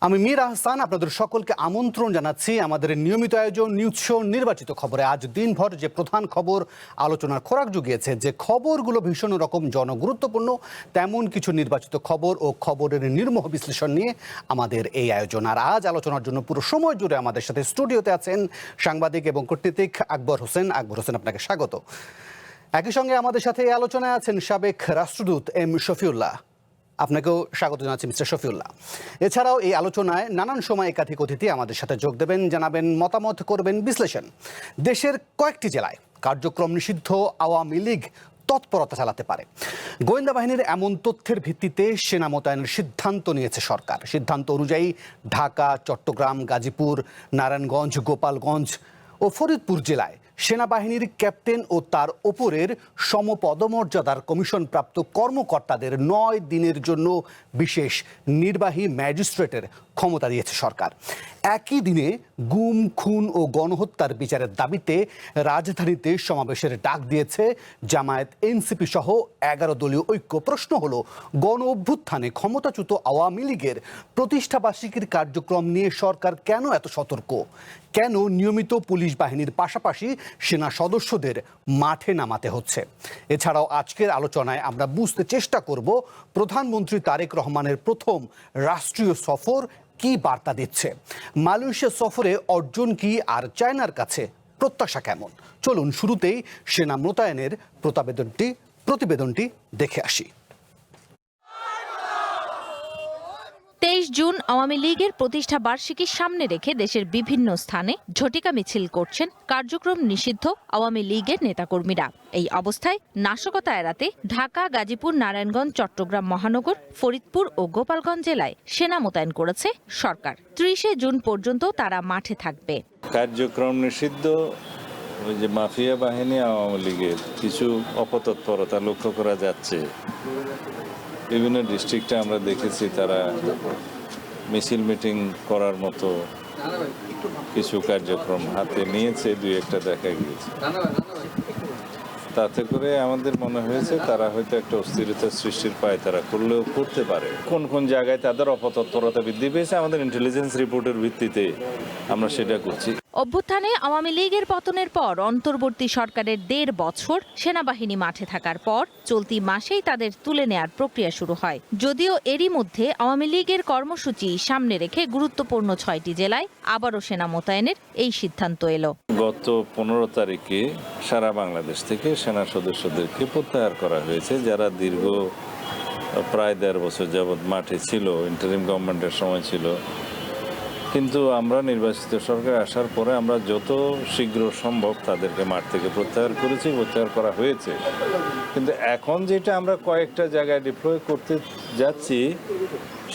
আমি মীর আহসান আপনাদের সকলকে আমন্ত্রণ জানাচ্ছি আমাদের নিয়মিত আয়োজন নিউজ শো নির্বাচিত খবরে। আজ দিনভর যে প্রধান খবর আলোচনার খোরাক জুগিয়েছে, যে খবরগুলো ভীষণ রকম জনগুরুত্বপূর্ণ, তেমন কিছু নির্বাচিত খবর ও খবরের নির্মোহ বিশ্লেষণ নিয়ে আমাদের এই আয়োজন। আর আজ আলোচনার জন্য পুরো সময় জুড়ে আমাদের সাথে স্টুডিওতে আছেন সাংবাদিক এবং কূটনীতিক আকবর হোসেন। আকবর হোসেন, আপনাকে স্বাগত। একই সঙ্গে আমাদের সাথে এই আলোচনায় আছেন সাবেক রাষ্ট্রদূত এম শফিউল্লাহ, আপনাকেও স্বাগত জানাচ্ছি মিস্টার শফিউল্লাহ। এছাড়াও এই আলোচনায় নানান সময় একাধিক অতিথি আমাদের সাথে যোগ দেবেন, জানাবেন মতামত, করবেন বিশ্লেষণ। দেশের কয়েকটি জেলায় কার্যক্রম নিষিদ্ধ আওয়ামী লীগ তৎপরতা চালাতে পারে। গোয়েন্দা বাহিনীর এমন তথ্যের ভিত্তিতে সেনা মোতায়েনের সিদ্ধান্ত নিয়েছে সরকার। সিদ্ধান্ত অনুযায়ী ঢাকা, চট্টগ্রাম, গাজীপুর, নারায়ণগঞ্জ, গোপালগঞ্জ ও ফরিদপুর জেলায় সেনাবাহিনীর ক্যাপ্টেন ও তার ওপরের সমপদমর্যাদার কমিশনপ্রাপ্ত কর্মকর্তাদের ৯ দিনের জন্য বিশেষ নির্বাহী ম্যাজিস্ট্রেটের ক্ষমতা দিয়েছে সরকার। একই দিনে গুম, খুন ও গণহত্যার বিচারের দাবিতে রাজধানীতে সমাবেশের ডাক দিয়েছে জামায়াত, এনসিপি সহ ১১ দলীয় ঐক্য। প্রশ্ন হলো, গণ অভ্যুত্থানে ক্ষমতাচ্যুত আওয়ামী লীগের প্রতিষ্ঠাবার্ষিকীর কার্যক্রম নিয়ে সরকার কেন এত সতর্ক? কেন নিয়মিত পুলিশ বাহিনীর পাশাপাশি সেনা সদস্যদের মাঠে নামাতে হচ্ছে? এছাড়াও আজকের আলোচনায় আমরা বুঝতে চেষ্টা করব প্রধানমন্ত্রী তারেক রহমানের প্রথম রাষ্ট্রীয় সফর কি বার্তা দিচ্ছে, মালয়েশিয়া সফরে অর্জন কি, আর চায়নার কাছে প্রত্যাশা কেমন। চলুন শুরুতেই সেনা মোতায়েনের প্রতিবেদনটি দেখে আসি। ২৩ জুন আওয়ামী লীগের প্রতিষ্ঠা বার্ষিকী সামনে রেখে দেশের বিভিন্ন স্থানে ঝটিকা মিছিল করছেন কার্যক্রম নিষিদ্ধ আওয়ামী লীগের নেতাকর্মীরা। এই অবস্থায় নাশকতা এড়াতে ঢাকা, গাজীপুর, নারায়ণগঞ্জ, চট্টগ্রাম মহানগর, ফরিদপুর ও গোপালগঞ্জ জেলায় সেনা মোতায়েন করেছে সরকার। ৩০ জুন পর্যন্ত তারা মাঠে থাকবে। কার্যক্রম নিষিদ্ধ ওই যে মাফিয়া বাহিনী আওয়ামী লীগের কিছু অপতৎপরতা লক্ষ্য করা যাচ্ছে। বিভিন্ন ডিস্ট্রিক্টে আমরা দেখেছি তারা মিছিল মিটিং করার মতো কিছু কার্যক্রম হাতে নিয়েছে, দুই একটা দেখা গিয়েছে। তাতে করে আমাদের মনে হয়েছে তারা হয়তো একটা অস্থিরতা সৃষ্টির পায়তারা করলেও করতে পারে। কোন কোন জায়গায় তাদের অপতৎপরতা বৃদ্ধি পেয়েছে আমাদের ইন্টেলিজেন্স রিপোর্টের ভিত্তিতে আমরা সেটা করছি। অভ্যুত্থানে আওয়ামী লীগের পতনের পর অন্তর্বর্তী সরকারের ১.৫ বছর সেনাবাহিনী মাঠে থাকার পর চলতি মাসেই তাদের তুলে নেয়ার প্রক্রিয়া শুরু হয়। যদিও এরই মধ্যে আওয়ামী লীগের কর্মসূচি সামনে রেখে গুরুত্বপূর্ণ ৬টি জেলায় আবারও সেনা মোতায়েনের এই সিদ্ধান্ত এলো। গত ১৫ তারিখে সারা বাংলাদেশ থেকে সেনা সদস্যদেরকে প্রত্যাহার করা হয়েছে, যারা দীর্ঘ প্রায় ১.৫ বছর যাবৎ মাঠে ছিল, ইন্টারিম গভর্নমেন্টের সময় ছিল। কিন্তু আমরা নির্বাচিত সরকার আসার পরে আমরা যত শীঘ্র সম্ভব তাদেরকে মাঠ থেকে প্রত্যাহার করা হয়েছে। কিন্তু এখন যেটা আমরা কয়েকটা জায়গায় ডিপ্লয় করতে যাচ্ছি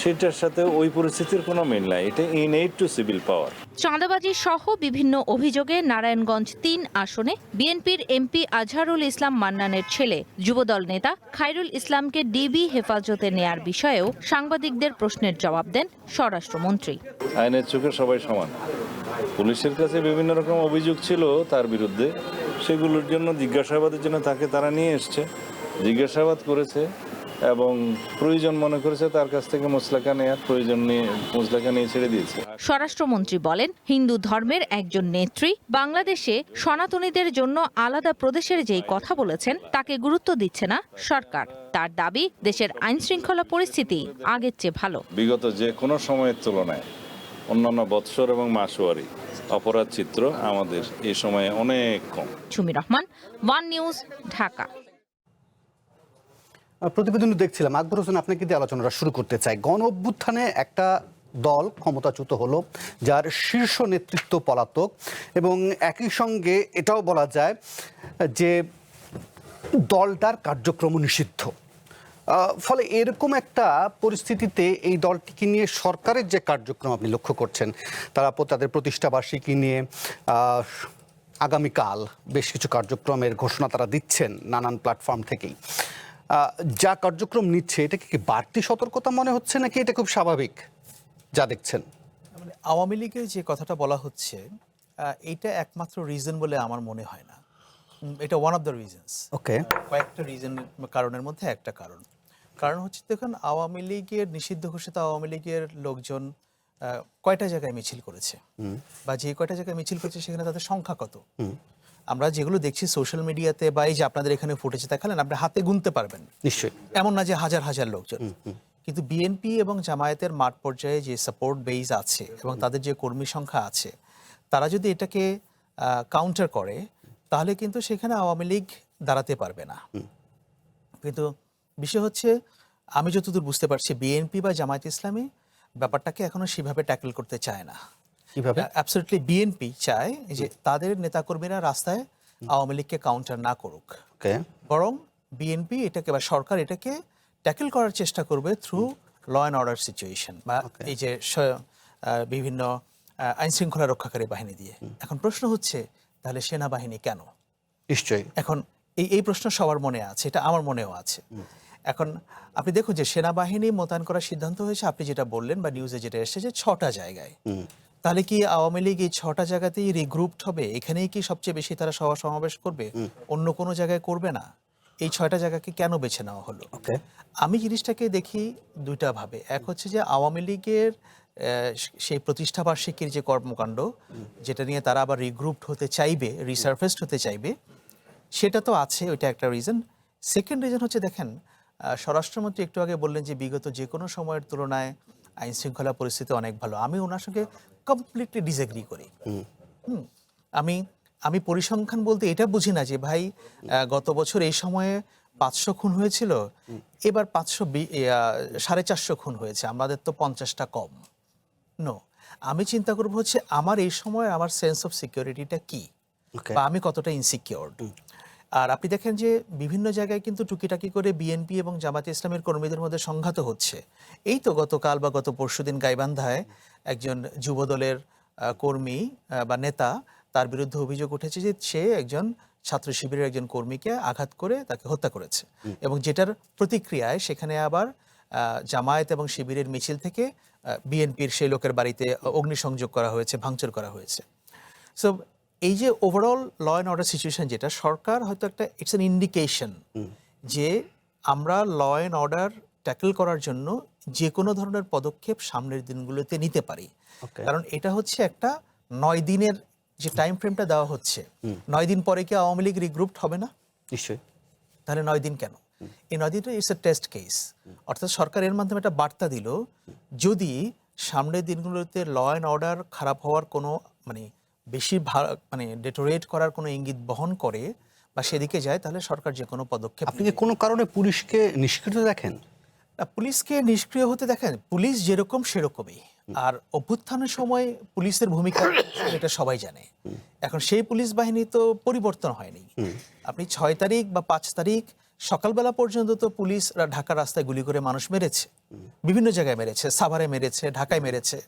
সেটার সাথে ওই পরিস্থিতির কোনো মিল নাই। এটা ইনএড টু সিভিল পাওয়ার। চাঁদাবাজি সহ বিভিন্ন অভিযোগে নারায়ণগঞ্জ ৩ আসনে বিএনপির এমপি আজহারুল ইসলাম মান্নানের ছেলে যুবদল নেতা খায়রুল ইসলামকে ডিবি হেফাজতে নেয়ার বিষয়েও সাংবাদিকদের প্রশ্নের জবাব দেন স্বরাষ্ট্রমন্ত্রী। আইনের চোখে সবাই সমান। পুলিশের কাছে বিভিন্ন রকম অভিযোগ ছিল তার বিরুদ্ধে, সেগুলোর জন্য জিজ্ঞাসাবাদের জন্য তাকে তারা নিয়ে এসছে, জিজ্ঞাসাবাদ করেছে এবং প্রয়োজন মনে করেছে তার কাছ থেকে মোসলাকা নিয়ে ছেড়ে দিয়েছে। স্বরাষ্ট্রমন্ত্রী বলেন, হিন্দু ধর্মের একজন নেত্রী বাংলাদেশে সনাতনীদের জন্য আলাদা প্রদেশের যেই কথা বলেছেন তাকে গুরুত্ব দিচ্ছে না সরকার। তার দাবি, দেশের আইন শৃঙ্খলা পরিস্থিতি আগের চেয়ে ভালো। বিগত যে কোনো সময়ের তুলনায় অন্যান্য বৎসর এবং মাসওয়ারি অপরাধ চিত্র আমাদের এই সময়ে অনেক কম। Sumi Rahman, one news, Dhaka. প্রতিবেদন দেখছিলাম। আকবর হোসেন, আপনাকে দিয়ে আলোচনাটা শুরু করতে চাই। গণ অভ্যুত্থানে একটা দল ক্ষমতাচ্যুত হলো যার শীর্ষ নেতৃত্ব পলাতক, এবং একই সঙ্গে এটাও বলা যায় যে দলটার কার্যক্রম নিষিদ্ধ। ফলে এরকম একটা পরিস্থিতিতে এই দলটিকে নিয়ে সরকারের যে কার্যক্রম আপনি লক্ষ্য করছেন, তাদের প্রতিষ্ঠাবার্ষিকী নিয়ে আগামীকাল বেশ কিছু কার্যক্রমের ঘোষণা তারা দিচ্ছেন নানান প্ল্যাটফর্ম থেকেই। যা কার্যক্রম নিচ্ছে, এটা কি বাড়তি সতর্কতা মনে হচ্ছে নাকি এটা খুব স্বাভাবিক যা দেখছেন? মানে আওয়ামী লীগের যে কথাটা বলা হচ্ছে, এইটা একমাত্র রিজন বলে আমার মনে হয় না। এটা ওয়ান অফ দ্য রিজনস। ওকে, কয়েকটা কারণের মধ্যে একটা কারণ হচ্ছে, দেখুন, আওয়ামী লীগের নিষিদ্ধ ঘোষিত আওয়ামী লীগের লোকজন কয়টা জায়গায় মিছিল করেছে বা যে কয়টা জায়গায় মিছিল করেছে সেখানে তাদের সংখ্যা কত। আমরা যেগুলো দেখছি সোশ্যাল মিডিয়াতে বা এই যে আপনাদের এখানে ফুটেছে দেখালেন, আপনি হাতে গুনতে পারবেন, নিশ্চয়ই এমন না যে হাজার হাজার লোকজন। কিন্তু বিএনপি এবং জামায়াতের মাঠ পর্যায়ে যে সাপোর্ট বেস আছে এবং তাদের যে কর্মী সংখ্যা আছে, তারা যদি এটাকে কাউন্টার করে তাহলে কিন্তু সেখানে আওয়ামী লীগ দাঁড়াতে পারবে না। কিন্তু বিষয় হচ্ছে, আমি যতদূর বুঝতে পারছি বিএনপি বা জামায়াত ইসলামী ব্যাপারটাকে এখনো সেভাবে ট্যাকল করতে চায় না। কিভাবে? অ্যাবসলিউটলি বিএনপি চায় যে তাদের নেতাকর্মীরা রাস্তায় আওয়ামী লীগকে কাউন্টার না করুক, ওকে, বরং বিএনপি এটাকে বা সরকার এটাকে ট্যাকেল করার চেষ্টা করবে through law and order situation বা এই যে বিভিন্ন আইন শৃঙ্খলা রক্ষাকারী বাহিনী দিয়ে। এখন প্রশ্ন হচ্ছে, তাহলে সেনাবাহিনী কেন? নিশ্চয়ই এখন এই প্রশ্ন সবার মনে আছে, এটা আমার মনেও আছে। এখন আপনি দেখুন যে সেনাবাহিনী মোতায়েন করার সিদ্ধান্ত হয়েছে, আপনি যেটা বললেন বা নিউজে যেটা এসেছে 6টা জায়গায়। তাহলে কি আওয়ামী লীগ এই 6টা জায়গাতেই রিগ্রুপড হবে? এখানেই কি সবচেয়ে বেশি তারা সভা সমাবেশ করবে? অন্য কোনো জায়গায় করবে না? এই 6টা জায়গাকে কেন বেছে নেওয়া হলো? ওকে, আমি জিনিসটাকে দেখি দুইটা ভাবে। এক হচ্ছে যে আওয়ামী লীগের সেই প্রতিষ্ঠাবার্ষিকীর যে কর্মকাণ্ড, যেটা নিয়ে তারা আবার রিগ্রুপড হতে চাইবে, রিসার্ফেসড হতে চাইবে, সেটা তো আছে, ওইটা একটা রিজন। সেকেন্ড রিজন হচ্ছে, দেখেন স্বরাষ্ট্রমন্ত্রী একটু আগে বললেন যে বিগত যে কোনো সময়ের তুলনায় আইন শৃঙ্খলা পরিস্থিতি অনেক ভালো। আমি ওনার সঙ্গে কমপ্লিটলি ডিসএগ্রি করি। আমি আমি পরিসংখ্যান বলতে এটা বুঝি না যে ভাই গত বছর এই সময়ে 500 খুন হয়েছিল, এবার 450 খুন হয়েছে, আমাদের তো 50টা কম। নো, আমি চিন্তা করবো হচ্ছে আমার এই সময় আমার সেন্স অফ সিকিউরিটিটা কি, ওকে, বা আমি কতটা ইনসিকিউরড। আর আপনি দেখেন যে বিভিন্ন জায়গায় কিন্তু টুকিটাকি করে বিএনপি এবং জামায়াতে ইসলামের কর্মীদের মধ্যে সংঘাত হচ্ছে। এই তো গতকাল বা গত পরশুদিন গাইবান্ধায় একজন যুবদলের কর্মী বা নেতা, তার বিরুদ্ধে অভিযোগ উঠেছে যে সে একজন ছাত্র শিবিরের একজন কর্মীকে আঘাত করে তাকে হত্যা করেছে, এবং যেটার প্রতিক্রিয়ায় সেখানে আবার জামায়াত এবং শিবিরের মিছিল থেকে বিএনপির সেই লোকের বাড়িতে অগ্নিসংযোগ করা হয়েছে, ভাঙচুর করা হয়েছে। সো এই যে overall law and order situation, যেটা সরকার হয়তো একটা ইটস অ্যান ইন্ডিকেশন যে আমরা ল অ্যান্ড অর্ডার ট্যাকল করার জন্য যে কোনো ধরনের পদক্ষেপ সামনের দিনগুলোতে নিতে পারি। কারণ এটা হচ্ছে একটা 9 দিনের যে টাইম ফ্রেমটা দেওয়া হচ্ছে, 9 দিন পরে কি আওয়ামী লীগ রিগ্রুপড হবে না? নিশ্চয়ই। তাহলে 9 দিন কেন? এই 9 দিনটা ইটস এ টেস্ট কেস। অর্থাৎ সরকার এর মাধ্যমে একটা বার্তা দিল, যদি সামনের দিনগুলোতে ল অ্যান্ড অর্ডার খারাপ হওয়ার কোনো বেশি ডেটোরেট করার কোনো ইঙ্গিত বহন করে বা সেদিকে যায়, তাহলে সরকার যে কোনো পদক্ষেপ। আপনি কি কোনো কারণে পুলিশকে নিষ্ক্রিয় দেখেন? পুলিশকে নিষ্ক্রিয় হতে দেখেন, পুলিশ যেরকম সেরকমই। আর অভ্যুত্থানের সময় পুলিশের ভূমিকা এটা সবাই জানে। এখন সেই পুলিশ বাহিনী তো পরিবর্তন হয়নি। আপনি 6 তারিখ বা 5 তারিখ সকালবেলা পর্যন্ত তো পুলিশ ঢাকার রাস্তায় গুলি করে মানুষ মেরেছে, বিভিন্ন জায়গায় মেরেছে, সাভারে মেরেছে, ঢাকায় মেরেছে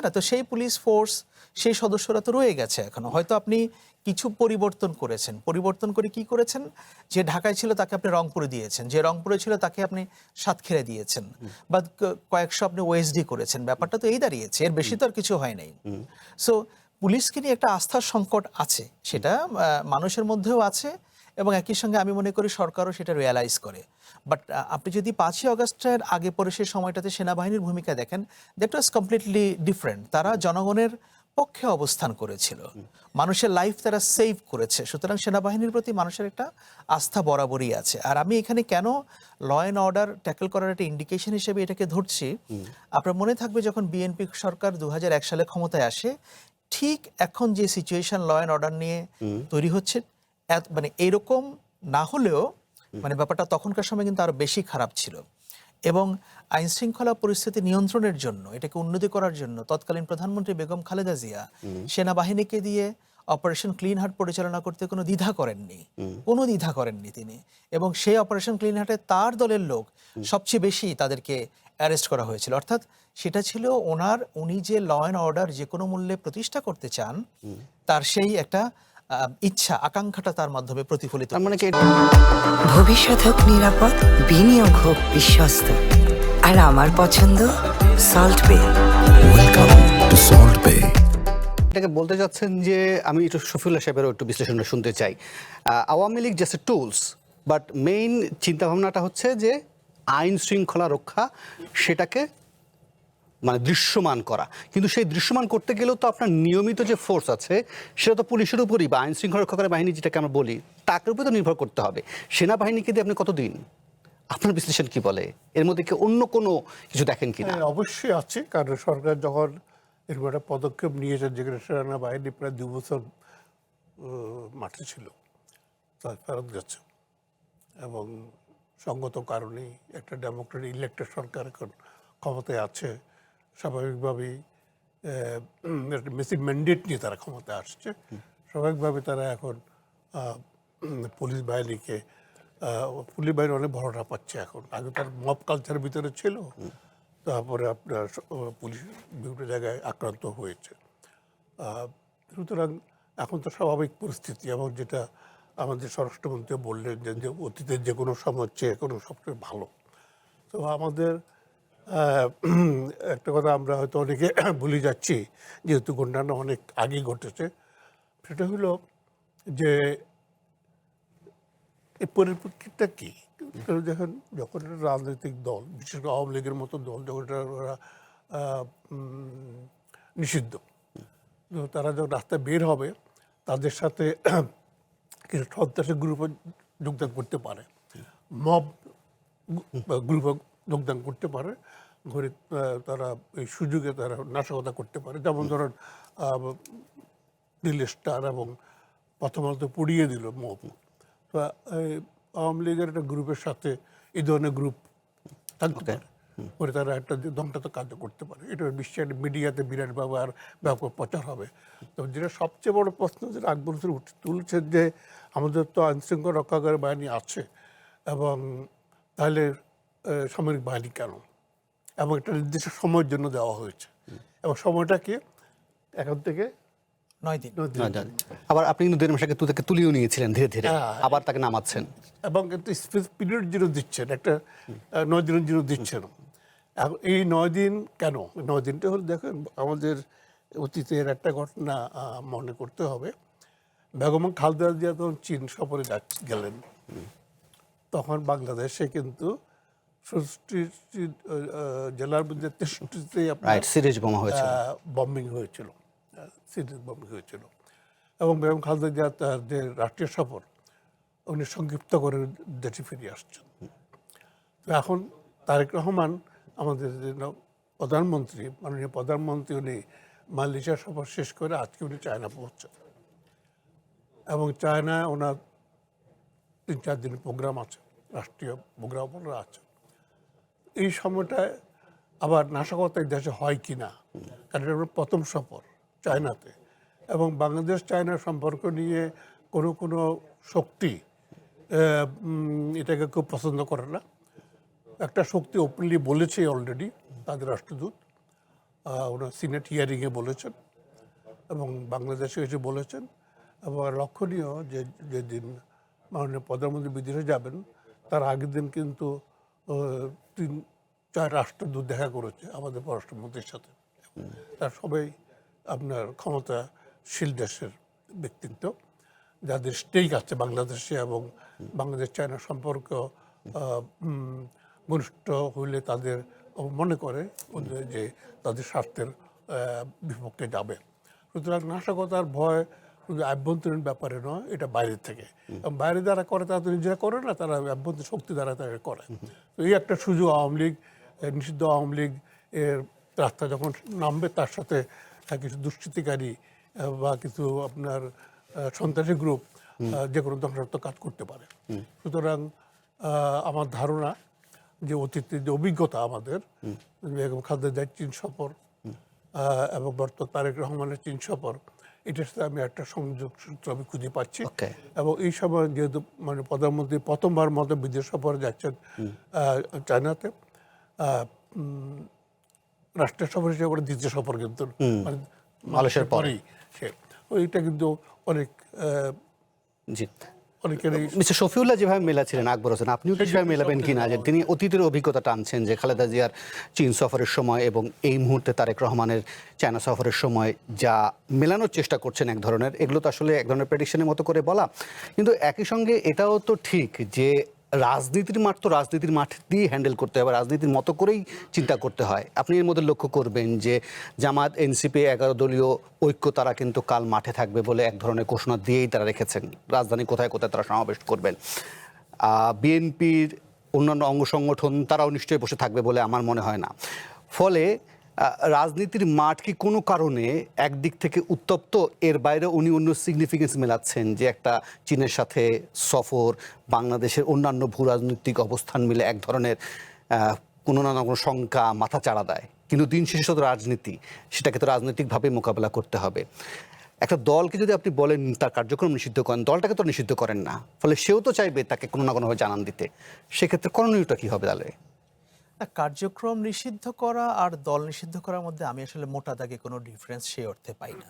না? তো সেই পুলিশ ফোর্স, সেই সদস্যরা তো রয়ে গেছে এখনো। হয়তো আপনি কিছু পরিবর্তন করেছেন, পরিবর্তন করে কি করেছেন, যে ঢাকায় ছিল তাকে আপনি রংপুরে দিয়েছেন, যে রংপুরে ছিল তাকে আপনি সাতক্ষীরা দিয়েছেন, বা কয়েকশো আপনি ওএসডি করেছেন। ব্যাপারটা তো এই দাঁড়িয়েছে, এর বেশি তো আর কিছু হয় নাই। সো পুলিশকে নিয়ে একটা আস্থার সংকট আছে, সেটা মানুষের মধ্যেও আছে, এবং একই সঙ্গে আমি মনে করি সরকারও সেটা রিয়ালাইজ করে। বাট আপনি যদি 5ই আগস্টের আগে পরে সেই সময়টাতে সেনাবাহিনীর ভূমিকা দেখেন, দ্যাট ওয়াজ কমপ্লিটলি ডিফারেন্ট। তারা জনগণের পক্ষে অবস্থান করেছিল, মানুষের লাইফ তারা সেভ করেছে। সুতরাং সেনাবাহিনীর প্রতি মানুষের একটা আস্থা বরাবরই আছে। আর আমি এখানে কেন ল অ্যান্ড অর্ডার ট্যাকল করার একটা ইন্ডিকেশন হিসেবে এটাকে ধরছি, আপনার মনে থাকবে যখন বিএনপি সরকার 2001 সালে ক্ষমতায় আসে, ঠিক এখন যে সিচুয়েশন ল অ্যান্ড অর্ডার নিয়ে তৈরি হচ্ছে, এরকম না হলেও ব্যাপারটা তখনকার সময় কিন্তু আরো বেশি খারাপ ছিল। এবং আইন শৃঙ্খলা পরিস্থিতি নিয়ন্ত্রণের জন্য, এটাকে উন্নতি করার জন্য তৎকালীন প্রধানমন্ত্রী বেগম খালেদা জিয়া সেনাবাহিনীকে দিয়ে অপারেশন ক্লিন হার্ট পরিচালনা করতে কোনো দ্বিধা করেননি তিনি। এবং সেই অপারেশন ক্লিন হার্টে তার দলের লোক সবচেয়ে বেশি তাদেরকে অ্যারেস্ট করা হয়েছিল। অর্থাৎ সেটা ছিল উনি যে ল অ্যান্ড অর্ডার যে কোনো মূল্যে প্রতিষ্ঠা করতে চান, তার সেই একটা ইচ্ছা, আকাঙ্ক্ষাটা তার মাধ্যমে প্রতিফলিত। মানে কি ভবিষ্যৎ হোক নিরাপদ, বিনিয়োগ হোক বিশ্বস্ত, আর আমার পছন্দ সল্ট বে। ওয়েলকাম টু সল্ট বে। এটাকে বলতে যাচ্ছেন যে, আমি একটু শফিউল্লাহ সাহেবেরও একটু বিশ্লেষণটা শুনতে চাই। Awami League just tools, but main চিন্তাভাবনাটা হচ্ছে যে আইন শৃঙ্খলা রক্ষা, সেটাকে মানে দৃশ্যমান করা, কিন্তু সেই দৃশ্যমান করতে গেলেও তো আপনার নিয়মিত যে ফোর্স আছে সেটা তো পুলিশের উপরই বা আইন শৃঙ্খলা রক্ষাকারী বাহিনী যেটাকে আমরা বলি তার উপরে তো নির্ভর করতে হবে। সেনাবাহিনীকে দিয়ে আপনি কতদিন, আপনার বিশ্লেষণ কি বলে? এর মধ্যে কি অন্য কোনো কিছু দেখেন কিনা? হ্যাঁ, অবশ্যই আছে, কারণ সরকার যখন এরকম একটা পদক্ষেপ নিয়েছে, যেখানে সেনাবাহিনী প্রায় 2 বছর মাঠে ছিল, তার ফেরত গেছে এবং সঙ্গত কারণেই একটা ডেমোক্রেটিক ইলেক্টেড সরকার এখন ক্ষমতায় আছে, স্বাভাবিকভাবেই একটা মেসিভ ম্যান্ডেট নিয়ে তারা ক্ষমতায় আসছে। স্বাভাবিকভাবে তারা এখন পুলিশ বাহিনীকে পুলিশ বাহিনী অনেক ভরসা পাচ্ছে এখন। আগে তার মব কালচারের ভিতরে ছিল, তারপরে আপনার পুলিশ বিভিন্ন জায়গায় আক্রান্ত হয়েছে। সুতরাং এখন তো স্বাভাবিক পরিস্থিতি, এবং যেটা আমাদের স্বরাষ্ট্রমন্ত্রী বললেন যে অতীতের যে কোনো সময় চেয়ে কোনো সবচেয়ে ভালো। তো আমাদের একটা কথা আমরা হয়তো অনেকে ভুলে যাচ্ছি, যেহেতু ঘটনাটা অনেক আগেই ঘটেছে, সেটা হলো যে এই পরিপ্রেক্ষিতটা কি। দেখেন, যখন একটা রাজনৈতিক দল, বিশেষ করে আওয়ামী লীগের মতো দল, যখন ওরা নিষিদ্ধ, তো তারা যখন রাস্তায় বের হবে, তাদের সাথে কিছু সন্ত্রাসী গ্রুপে যোগদান করতে পারে, মব গ্রুপে যোগদান করতে পারে, ঘরে তারা এই সুযোগে তারা নাশকতা করতে পারে। যেমন ধরেন দিল্লি স্টার এবং প্রথমত পুড়িয়ে দিল মব। তো আওয়ামী লীগের একটা গ্রুপের সাথে এই ধরনের গ্রুপ থাকতে পারে, করে তারা একটা ধ্বংসাত্মক কার্য করতে পারে। এটা বিশ্বের মিডিয়াতে বিরাট ব্যাপক প্রচার হবে। তো যেটা সবচেয়ে বড় প্রশ্ন যেটা আকবর হোসেন তুলছেন, যে আমাদের তো আইনশৃঙ্খলা রক্ষাকারী বাহিনী আছে, এবং তাহলে সামরিক বাহিনী কেন, এবং একটা নির্দিষ্ট সময়ের জন্য দেওয়া হয়েছে, এবং সময়টা কি এখন থেকে 9 দিন। আবার আপনি কিন্তু 1.5 মাস আগে তাকে তুলিও নিয়েছিলেন ধীরে ধীরে, আবার তাকে নামাচ্ছেন, এবং একটা পিরিয়ড জন্য দিচ্ছেন, একটা 9 দিনের জন্য দিচ্ছেন। এখন এই 9 দিন কেন? 9 দিনটা হলো, দেখেন আমাদের অতীতের একটা ঘটনা মনে করতে হবে। বেগম খালেদা জিয়া যখন চীন সফরে গেলেন, তখন বাংলাদেশে কিন্তু ৬৬ জেলার মধ্যে ৬৩তে সিরিজ বোমা হয়েছে, বম্বিং হয়েছিল, সিরিজ বম্বিং হয়েছিল। এবং বেগম খালেদা জিয়া তার যে রাষ্ট্রীয় সফর, উনি সংক্ষিপ্ত করে দেশে ফিরে আসছেন। তো এখন তারেক রহমান আমাদের প্রধানমন্ত্রী, মাননীয় প্রধানমন্ত্রী, উনি মালয়েশিয়া সফর শেষ করে আজকে উনি চায়না পৌঁছছেন, এবং চায়না ওনার 3-4 দিনের প্রোগ্রাম আছে, রাষ্ট্রীয় প্রোগ্রাম আছে। এই সময়টায় আবার নাশকতায় দেশে হয় কি না, কারণ এটা প্রথম সফর চায়নাতে, এবং বাংলাদেশ চায়নার সম্পর্ক নিয়ে কোনো শক্তি এটাকে খুব পছন্দ করে না। একটা শক্তি ওপেনলি বলেছে অলরেডি, তাদের রাষ্ট্রদূত ওনার সিনেট হিয়ারিংয়ে বলেছেন, এবং বাংলাদেশে এসে বলেছেন। এবং লক্ষণীয় যে যেদিন মাননীয় প্রধানমন্ত্রী বিদেশে যাবেন, তার আগের দিন কিন্তু 3-4 রাষ্ট্রদূত দেখা করেছে আমাদের পররাষ্ট্রমন্ত্রীর সাথে। তার সবাই আপনার ক্ষমতাশীল দেশের ব্যক্তিত্ব, যাদের স্টেক আছে বাংলাদেশে, এবং বাংলাদেশ চায়না সম্পর্ক ঘনিষ্ঠ হইলে তাদের মনে করে যে তাদের স্বার্থের বিপক্ষে যাবে। সুতরাং নাশকতার ভয় শুধু আভ্যন্তরীণ ব্যাপারে নয়, এটা বাইরের থেকে, এবং বাইরে যারা করে তারা তো নিজেরা করে না, তারা আভ্যন্তরীণ শক্তি দ্বারা তারা করে। তো এই একটা সুযোগ আওয়ামী লীগ, নিষিদ্ধ আওয়ামী লীগ এর রাস্তা যখন নামবে, তার সাথে কিছু দুষ্কৃতিকারী বা কিছু আপনার সন্ত্রাসী গ্রুপ যে কোনো ধ্বংসাত্মক কাজ করতে পারে। সুতরাং আমার ধারণা যে অতীতের যে অভিজ্ঞতা আমাদের, বেগম খালেদা জিয়ার চীন সফর এবং বর্তমান তারেক রহমানের চীন সফর, এটার সাথে আমি একটা সংযোগ সূত্র আমি খুঁজে পাচ্ছি। এবং এই সময় যেহেতু মানে প্রধানমন্ত্রী প্রথমবার মতো বিদেশ সফরে যাচ্ছেন চায়নাতে, রাষ্ট্রীয় সফর হিসেবে করে দ্বিতীয় সফর, কিন্তু মানে মালয়েশিয়ার পরেই সে, ওইটা কিন্তু অনেক মিস্টার শফিউল্লাহ যেভাবে মেলাছিলেন আকবর হোসেন, আপনিও কিভাবে মেলাবেন কিনা, যে তিনি অতীতের অভিজ্ঞতা টানছেন যে খালেদা জিয়ার চীন সফরের সময় এবং এই মুহূর্তে তারেক রহমানের চায়না সফরের সময় যা মেলানোর চেষ্টা করছেন এক ধরনের, এগুলো তো আসলে এক ধরনের প্রেডিকশনের মতো করে বলা, কিন্তু একই সঙ্গে এটাও তো ঠিক যে রাজনীতির মাঠ তো রাজনীতির মাঠ দিয়ে হ্যান্ডেল করতে হবে, রাজনীতির মতো করেই চিন্তা করতে হয়। আপনি এর মধ্যে লক্ষ্য করবেন যে জামাত, এনসিপি 11 দলীয় ঐক্য তারা কিন্তু কাল মাঠে থাকবে বলে এক ধরনের ঘোষণা দিয়েই তারা রেখেছেন। রাজধানী কোথায় কোথায় তারা সমাবেশ করবেন। বিএনপির অন্যান্য অঙ্গ সংগঠন তারাও নিশ্চয়ই বসে থাকবে বলে আমার মনে হয় না। ফলে রাজনীতির মাঠ কি কোনো কারণে একদিক থেকে উত্তপ্ত, এর বাইরে উনি অন্য সিগনিফিকেন্স মেলাচ্ছেন যে একটা চীনের সাথে সফর, বাংলাদেশের অন্যান্য ভূ রাজনৈতিক অবস্থান মিলে এক ধরনের কোনো না কোনো শঙ্কা মাথা চাড়া দেয়। কিন্তু দিন শেষে তো রাজনীতি, সেটাকে তো রাজনৈতিকভাবে মোকাবেলা করতে হবে। একটা দলকে যদি আপনি বলেন তার কার্যক্রম নিষিদ্ধ করেন, দলটাকে তো নিষিদ্ধ করেন না, ফলে সেও তো চাইবে তাকে কোনো না কোনোভাবে জানান দিতে। সেক্ষেত্রে করণীয়টা কী হবে তাহলে? কার্যক্রম নিষিদ্ধ করা আর দল নিষিদ্ধ করার মধ্যে আমি আসলে মোটা দাগে কোনো ডিফারেন্স সেই অর্থে পাই না।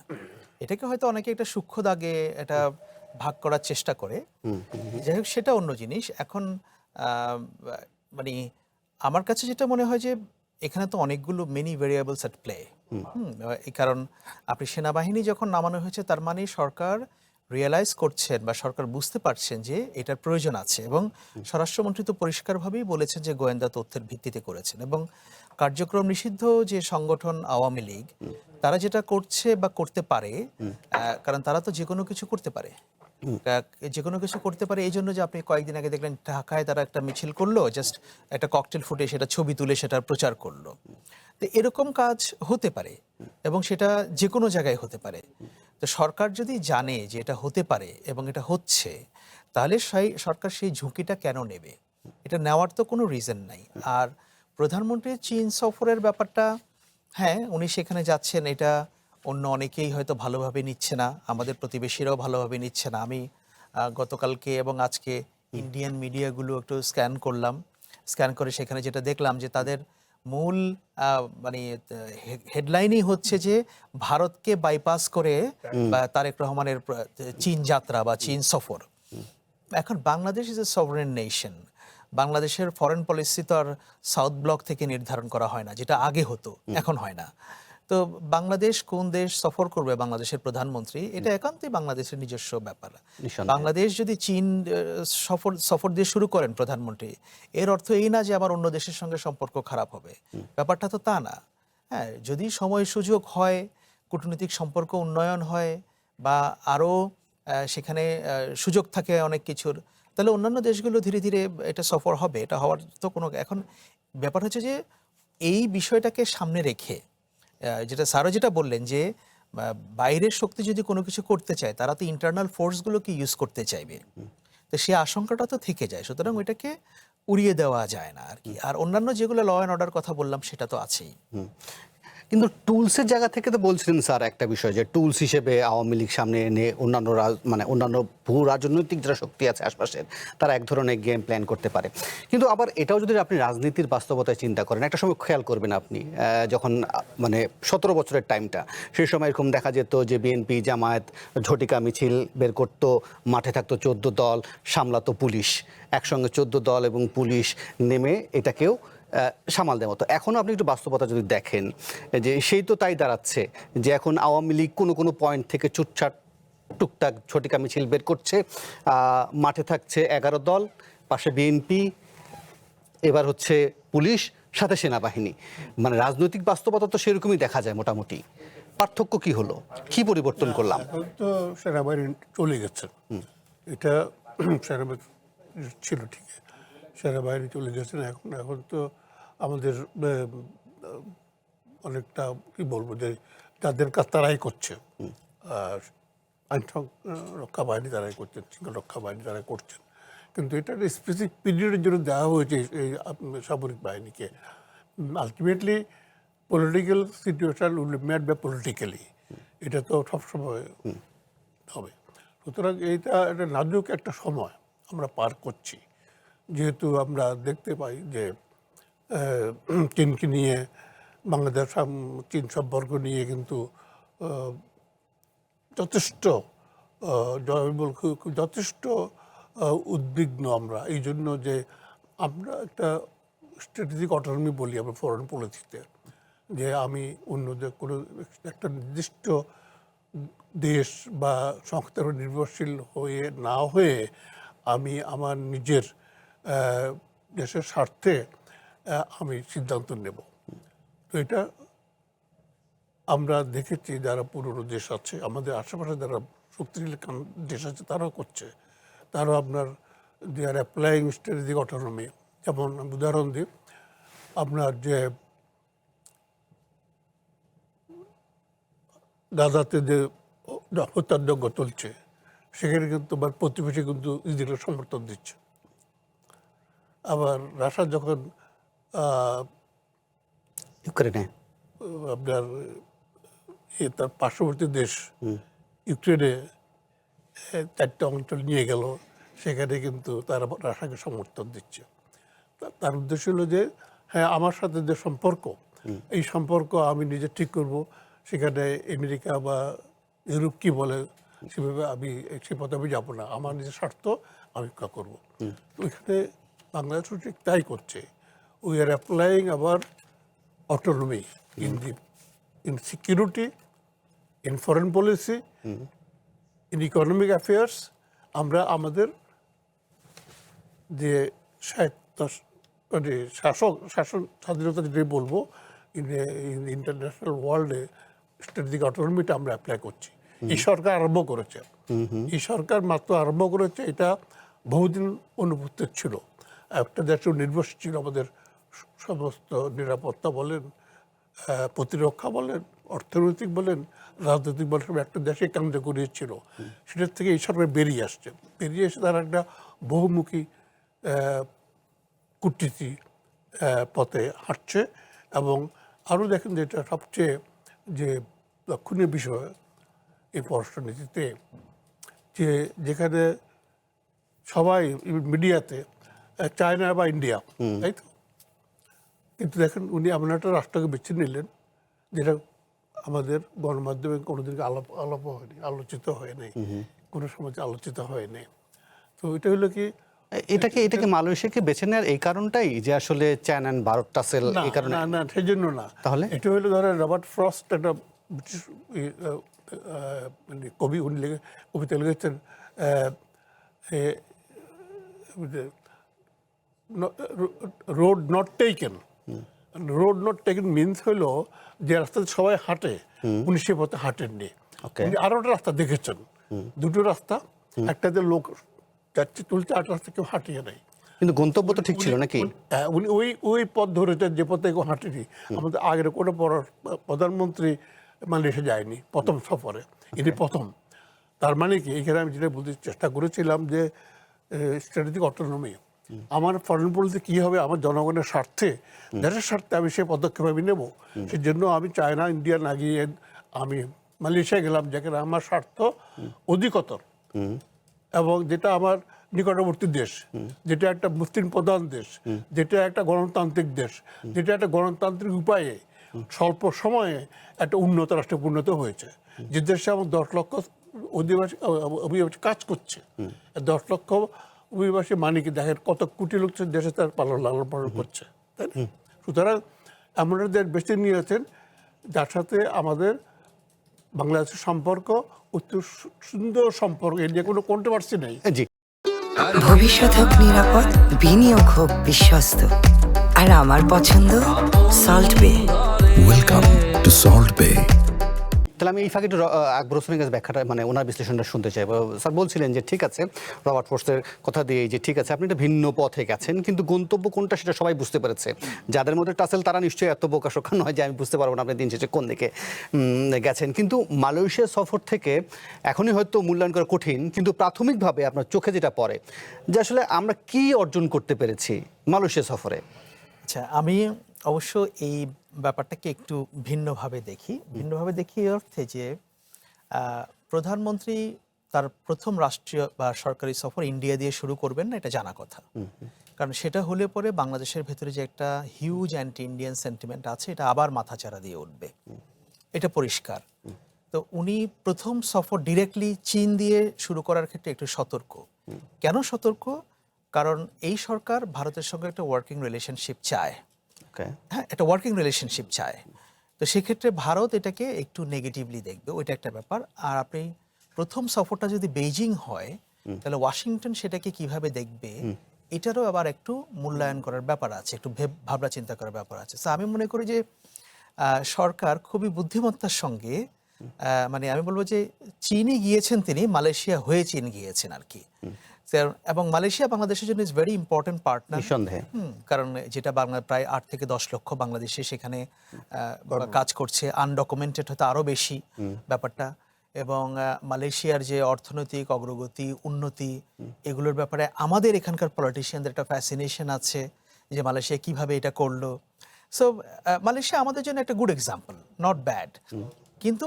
এটাকে হয়তো অনেকে একটা সূক্ষ্ম দাগে এটা ভাগ করার চেষ্টা করে, যাই হোক সেটা অন্য জিনিস। এখন মানে আমার কাছে যেটা মনে হয় যে এখানে তো অনেকগুলো মেনি ভেরিয়েবলস অ্যাট প্লে। এই কারণ আপনি সেনাবাহিনী যখন নামানো হয়েছে তার মানে সরকার রিয়েলাইজ করছেন বা সরকার বুঝতে পারছেন যে এটার প্রয়োজন আছে, এবং স্বরাষ্ট্রমন্ত্রী তো পরিষ্কারভাবেই বলেছেন যে গোয়েন্দা তথ্যের ভিত্তিতে করেছেন। এবং কার্যক্রম নিষিদ্ধ যে সংগঠন আওয়ামী লীগ, তারা যেটা করছে বা করতে পারে, কারণ তারা তো যে কোনো কিছু করতে পারে, যে কোনো কিছু করতে পারে। এই জন্য যে আপনি কয়েকদিন আগে দেখলেন ঢাকায় তারা একটা মিছিল করলো, জাস্ট একটা ককটেল ফুটে সেটা ছবি তুলে সেটার প্রচার করলো। তো এরকম কাজ হতে পারে এবং সেটা যে কোনো জায়গায় হতে পারে। তো সরকার যদি জানে যে এটা হতে পারে এবং এটা হচ্ছে, তাহলে সরকার সেই ঝুঁকিটা কেন নেবে? এটা নেওয়ার তো কোনো রিজন নাই। আর প্রধানমন্ত্রীর চীন সফরের ব্যাপারটা, হ্যাঁ উনি সেখানে যাচ্ছেন, এটা অন্য অনেকেই হয়তো ভালোভাবে নিচ্ছে না, আমাদের প্রতিবেশীরাও ভালোভাবে নিচ্ছে না। আমি গতকালকে এবং আজকে ইন্ডিয়ান মিডিয়াগুলো একটু স্ক্যান করলাম, স্ক্যান করে সেখানে যেটা দেখলাম যে তাদের মূল মানে হেডলাইনই হচ্ছে যে ভারতকে বাইপাস করে তারেক রহমানের চীন যাত্রা বা চীন সফর। এখন Bangladesh is a sovereign nation. বাংলাদেশের ফরেন পলিসি তো আর সাউথ ব্লক থেকে নির্ধারণ করা হয় না, যেটা আগে হতো, এখন হয় না। তো বাংলাদেশ কোন দেশ সফর করবে বাংলাদেশের প্রধানমন্ত্রী, এটা একান্তই বাংলাদেশের নিজস্ব ব্যাপার। বাংলাদেশ যদি চীন সফর দিয়ে শুরু করেন প্রধানমন্ত্রী, এর অর্থ এই না যে আবার অন্য দেশের সঙ্গে সম্পর্ক খারাপ হবে, ব্যাপারটা তো তা না। হ্যাঁ, যদি সময় সুযোগ হয়, কূটনৈতিক সম্পর্ক উন্নয়ন হয় বা আরও সেখানে সুযোগ থাকে অনেক কিছুর, তাহলে অন্যান্য দেশগুলো ধীরে ধীরে এটা সফর হবে। এটা হওয়ার তো কোনো, এখন ব্যাপার হচ্ছে যে এই বিষয়টাকে সামনে রেখে যেটা স্যারও যেটা বললেন যে বাইরের শক্তি যদি কোনো কিছু করতে চায়, তারা তো ইন্টারনাল ফোর্সগুলোকে ইউজ করতে চাইবে। তো সেই আশঙ্কাটা তো থেকে যায়, সুতরাং ওইটাকে উড়িয়ে দেওয়া যায় না আর কি। আর অন্যান্য যেগুলো ল অ্যান্ড অর্ডার কথা বললাম সেটা তো আছেই। কিন্তু টুলসের জায়গা থেকে তো বলছিলেন স্যার একটা বিষয়, যে টুলস হিসেবে আওয়ামী লীগ সামনে এনে অন্যান্য অন্যান্য ভূ রাজনৈতিক যারা শক্তি আছে আশপাশের, তারা এক ধরনের গেম প্ল্যান করতে পারে। কিন্তু আবার এটাও যদি আপনি রাজনীতির বাস্তবতায় চিন্তা করেন, একটা সময় খেয়াল করবেন আপনি, যখন 17 বছরের টাইমটা, সেই সময় এরকম দেখা যেত যে বিএনপি জামায়াত ঝটিকা মিছিল বের করতো, মাঠে থাকতো 14 দল, সামলাতো পুলিশ, একসঙ্গে 14 দল এবং পুলিশ নেমে এটাকেও সামাল দেওয়ার মতো। এখনও আপনি একটু বাস্তবতা যদি দেখেন, যে সেই তো তাই দাঁড়াচ্ছে যে এখন আওয়ামী লীগ কোনো পয়েন্ট থেকে চুটছাট টুকটাক ঝটিকা মিছিল বের করছে, মাঠে থাকছে 11 দল, পাশে বিএনপি, এবার হচ্ছে পুলিশ, সাথে সেনাবাহিনী। রাজনৈতিক বাস্তবতা তো সেরকমই দেখা যায় মোটামুটি। পার্থক্য কি হলো, কি পরিবর্তন করলাম? এখন তো সেনাবাহিনী চলে গেছে, এটা সেনাবাহিনী ছিল ঠিক, সেনাবাহিনী চলে গেছেন। এখন তো আমাদের অনেকটা কি বলবো, যে যাদের কাজ তারাই করছে, আইন রক্ষা বাহিনী তারাই করছেন, শৃঙ্খলা রক্ষা বাহিনী তারাই করছেন। কিন্তু এটা একটা স্পেসিফিক পিরিয়ডের জন্য দেওয়া হয়েছে এই সামরিক বাহিনীকে। Ultimately political situation will made by politically, এটা তো সবসময় হবে। সুতরাং এইটা একটা নাজুক একটা সময় আমরা পার করছি, যেহেতু আমরা দেখতে পাই যে চীনকে নিয়ে বাংলাদেশ চীন সম্পর্ক নিয়ে কিন্তু যথেষ্ট যথেষ্ট উদ্বিগ্ন আমরা, এই জন্য যে আমরা একটা স্ট্র্যাটেজিক অটোনমি বলি আমরা ফরেন পলিসিতে, যে আমি অন্য কোনো একটা নির্দিষ্ট দেশ বা সংস্থার নির্ভরশীল হয়ে না হয়ে আমি আমার নিজের দেশের স্বার্থে আমি সিদ্ধান্ত নেব। তো এটা আমরা দেখেছি যারা পুরনো দেশ আছে, আমাদের আশেপাশে যারা শক্তিশালী দেশ আছে তারাও করছে। তারাও আপনার দে আর অ্যাপ্লাইং স্ট্র্যাটেজিক অটোনমি। যেমন উদাহরণ দিই, আপনার যে গাজাতে যে হত্যাযজ্ঞ চলছে সেখানে কিন্তু আবার প্রতিবেশী কিন্তু ইসরায়েলের সমর্থন দিচ্ছে। আবার রাশিয়া যখন ইউক্রেনে আপনার তার পার্শ্ববর্তী দেশ ইউক্রেনে 4টা অঞ্চল নিয়ে গেল, সেখানে কিন্তু তারা রাশিয়াকে সমর্থন দিচ্ছে। তার উদ্দেশ্য হলো যে হ্যাঁ, আমার সাথে যে সম্পর্ক, এই সম্পর্ক আমি নিজে ঠিক করব। সেখানে আমেরিকা বা ইউরোপ কি বলে সেভাবে আমি সে পথে আমি যাবো না, আমার নিজের স্বার্থ আমি করবো। তো এখানে বাংলাদেশ ঠিক তাই করছে। We are applying our autonomy in security, in foreign policy, in economic affairs. আমরা আমাদের যে শাসন স্বাধীনতা যেটা বলবো, ইন্টারন্যাশনাল ওয়ার্ল্ডে স্ট্র্যাটেজিক অটোনমিটা আমরা অ্যাপ্লাই করছি। এই সরকার আরম্ভ করেছে, এই সরকার মাত্র আরম্ভ করেছে, এটা বহুদিন অনুপস্থিত ছিল। একটা দেশের নির্ভরশীল ছিল আমাদের সমস্ত নিরাপত্তা বলেন, প্রতিরক্ষা বলেন, অর্থনৈতিক বলেন, রাজনৈতিক বলেন, সব একটা দেশে কেন্দ্র করিয়েছিল। সেটার থেকে এই সরকার বেরিয়ে আসছে, বেরিয়ে এসে তারা একটা বহুমুখী কূটনীতি পথে হাঁটছে। এবং আরও দেখেন যে এটা সবচেয়ে যে লক্ষণীয় বিষয় এই পররাষ্ট্রনীতিতে, যে যেখানে সবাই মিডিয়াতে চায়না বা ইন্ডিয়া, তাই তো, কিন্তু দেখেন উনি এমন একটা রাষ্ট্রকে বেছে নিলেন যেটা আমাদের গণমাধ্যমে কোনোদিনকে আলাপ হয়নি, আলোচিত হয়নি, কোনো সময় আলোচিত হয়নি। তো এটা হলো কি, এটাকে মালয়েশিয়াকে বেছে নেওয়ার এই কারণটাই যে আসলে চায়না ভারত টাসেল, এই কারণে? না, সেই জন্য না। তাহলে এটা হলো ধরেন রবার্ট ফ্রস্ট একটা ব্রিটিশ মানে কবি, উনি কবিতা লিখেছেন road not taken. Road not taken means হলো যে রাস্তাতে সবাই হাঁটে, উনি সে পথে হাঁটেননি। উনি আরো একটা রাস্তা দেখেছেন, দুটো রাস্তা, একটাতে লোক যাচ্ছে চলছে, আট রাস্তা কেউ হাঁটিয়ে নেই, কিন্তু গন্তব্য তো ঠিক ছিল নাকি? উনি ওই পথ ধরেছেন যে পথে কেউ হাঁটেনি। আমাদের আগের কোনো প্রধানমন্ত্রী মালয়েশিয়া যায়নি প্রথম সফরে, ইনি প্রথম। তার মানে কি, এখানে আমি যেটা বলতে চেষ্টা করেছিলাম যে স্ট্র্যাটেজিক অটোনমি, আমার ফরেন পলিসি কী হবে, আমার জনগণের স্বার্থে, দেশের স্বার্থে আমি সেই পদক্ষেপ আমি নেব। সেই জন্য আমি চায়না ইন্ডিয়া না গিয়ে আমি মালয়েশিয়া গেলাম, যেখানে আমার স্বার্থ অধিকতর এবং যেটা আমার নিকটবর্তী দেশ, যেটা একটা মুসলিম প্রধান দেশ, যেটা একটা গণতান্ত্রিক দেশ, যেটা একটা গণতান্ত্রিক উপায়ে স্বল্প সময়ে একটা উন্নত রাষ্ট্রে পরিণত হয়েছে, যে দেশে আমার 10 লক্ষ অভিবাসী কাজ করছে। 10 লক্ষ অভিবাসী মানে কি, দেখেন কত কোটি লোক দেশে তার লালন পালন করছে, তাই না? সুতরাং এমন দেশ বেছে নিয়েছেন যার সাথে আমাদের বাংলাদেশের সম্পর্ক অতি সুন্দর সম্পর্ক, এর যে কোনো কন্ট্রোভার্সি নেই। জি, ভবিষ্যৎ হোক নিরাপদ, বিনিয়োগ হোক বিশ্বস্ত, আর আমার পছন্দ সল্ট বে। Welcome to Salt Bay. তাহলে আমি এই ফাঁকে একটু আকবর হোসেনের কাছে ব্যাখ্যাটা, মানে ওনার বিশ্লেষণটা শুনতে চাই। স্যার বলছিলেন যে ঠিক আছে, রবার্ট ফ্রস্টের কথা দিয়ে যে ঠিক আছে, আপনি একটা ভিন্ন পথে গেছেন, কিন্তু গন্তব্য কোনটা সেটা সবাই বুঝতে পেরেছে। যাদের মধ্যে টাসেল তারা নিশ্চয়ই এত বোকাশোকা নয় যে আমি বুঝতে পারবো না আপনি দিন শেষে কোন দিকে গেছেন। কিন্তু মালয়েশিয়া সফর থেকে এখনই হয়তো মূল্যায়ন করা কঠিন, কিন্তু প্রাথমিকভাবে আপনার চোখে যেটা পড়ে যে আসলে আমরা কি অর্জন করতে পেরেছি মালয়েশিয়া সফরে। আচ্ছা, আমি অবশ্য এই ব্যাপারটাকে একটু ভিন্নভাবে দেখি এই অর্থে যে প্রধানমন্ত্রী তার প্রথম রাষ্ট্রীয় বা সরকারি সফর ইন্ডিয়া দিয়ে শুরু করবেন না, এটা জানা কথা। কারণ সেটা হলে পরে বাংলাদেশের ভেতরে যে একটা হিউজ অ্যান্টি ইন্ডিয়ান সেন্টিমেন্ট আছে, এটা আবার মাথাচাড়া দিয়ে উঠবে, এটা পরিষ্কার। তো উনি প্রথম সফর ডিরেক্টলি চীন দিয়ে শুরু করার ক্ষেত্রে একটু সতর্ক। কেন সতর্ক? কারণ এই সরকার ভারতের সঙ্গে একটা ওয়ার্কিং রিলেশনশিপ চায়। হ্যাঁ, একটা ওয়ার্কিং রিলেশনশিপ চায়। তো সেক্ষেত্রে ভারত এটাকে একটু নেগেটিভলি দেখবে, ওইটা একটা ব্যাপার। আর আপনি প্রথম সফরটা যদি বেইজিং হয়, তাহলে ওয়াশিংটন সেটাকে কিভাবে দেখবে, এটারও আবার একটু মূল্যায়ন করার ব্যাপার আছে, একটু ভাবনা চিন্তা করার ব্যাপার আছে। তো আমি মনে করি যে সরকার খুবই বুদ্ধিমত্তার সঙ্গে মানে আমি বলবো যে চীনে গিয়েছেন তিনি, মালয়েশিয়া হয়ে চীন গিয়েছেন আর কি। এবং মালয়েশিয়া বাংলাদেশের জন্য ইজ ভেরি ইম্পর্টেন্ট পার্টনার, নিঃসন্দেহে। কারণ যেটা বাংলা প্রায় 8 থেকে 10 লক্ষ বাংলাদেশে সেখানে কাজ করছে, আনডকুমেন্টেড হয়তো আরো বেশি ব্যাপারটা। এবং মালয়েশিয়ার যে অর্থনৈতিক অগ্রগতি, উন্নতি, এগুলোর ব্যাপারে আমাদের এখানকার পলিটিশিয়ানদের একটা ফ্যাসিনেশন আছে যে মালয়েশিয়া কিভাবে এটা করলো। সো মালয়েশিয়া আমাদের জন্য একটা গুড এক্সাম্পল, নট ব্যাড। কিন্তু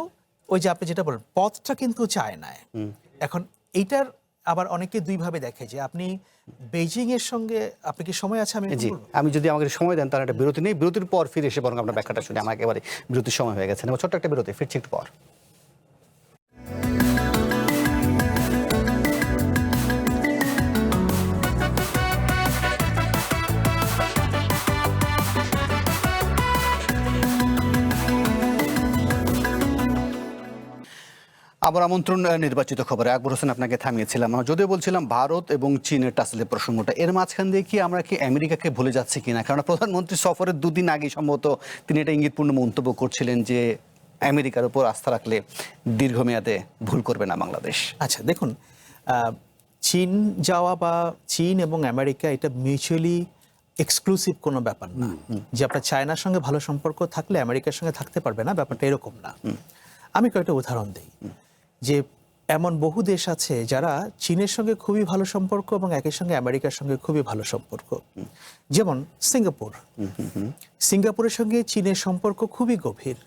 ওই যে আপনি যেটা বলেন, পথটা কিন্তু চায়নায়। এখন এইটার আবার অনেকে দুইভাবে দেখে যে আপনি বেইজিং এর সঙ্গে, আপনি কি সময় আছে? জি, আমি যদি আমাকে সময় দেন তাহলে একটা বিরতি নেই, বিরতির পর ফিরে এসে বরং আপনার ব্যাখ্যাটা শুনে। আমার একেবারে বিরতির সময় হয়ে গেছে, ছোট্ট একটা বিরতি, ফিরছি একটু পর। আবার আমন্ত্রণ নির্বাচিত খবরে। আকবর হোসেন আপনাকে থামিয়েছিলাম, যদিও বলছিলাম ভারত এবং চীনের টাসেলের প্রসঙ্গটা, এর মাঝখান দিয়ে কি আমরা কি আমেরিকাকে ভুলে যাচ্ছি কিনা? কারণ প্রধানমন্ত্রী সফরের 2 দিন আগে সম্ভবত তিনি এটা ইঙ্গিতপূর্ণ মন্তব্য করছিলেন যে আমেরিকার উপর আস্থা রাখলে দীর্ঘমেয়াদে ভুল করবে না বাংলাদেশ। আচ্ছা দেখুন, চীন যাওয়া বা চীন এবং আমেরিকা এটা মিউচুয়ালি এক্সক্লুসিভ কোনো ব্যাপার না যে আপনার চায়নার সঙ্গে ভালো সম্পর্ক থাকলে আমেরিকার সঙ্গে থাকতে পারবে না, ব্যাপারটা এরকম না। আমি কয়েকটা উদাহরণ দিই যে এমন বহু দেশ আছে যারা চীনের সঙ্গে খুবই ভালো সম্পর্ক এবং একই সঙ্গে আমেরিকার সঙ্গে খুবই ভালো সম্পর্ক। যেমন সিঙ্গাপুর, সিঙ্গাপুরের সঙ্গে চীনের সম্পর্ক খুবই গভীর।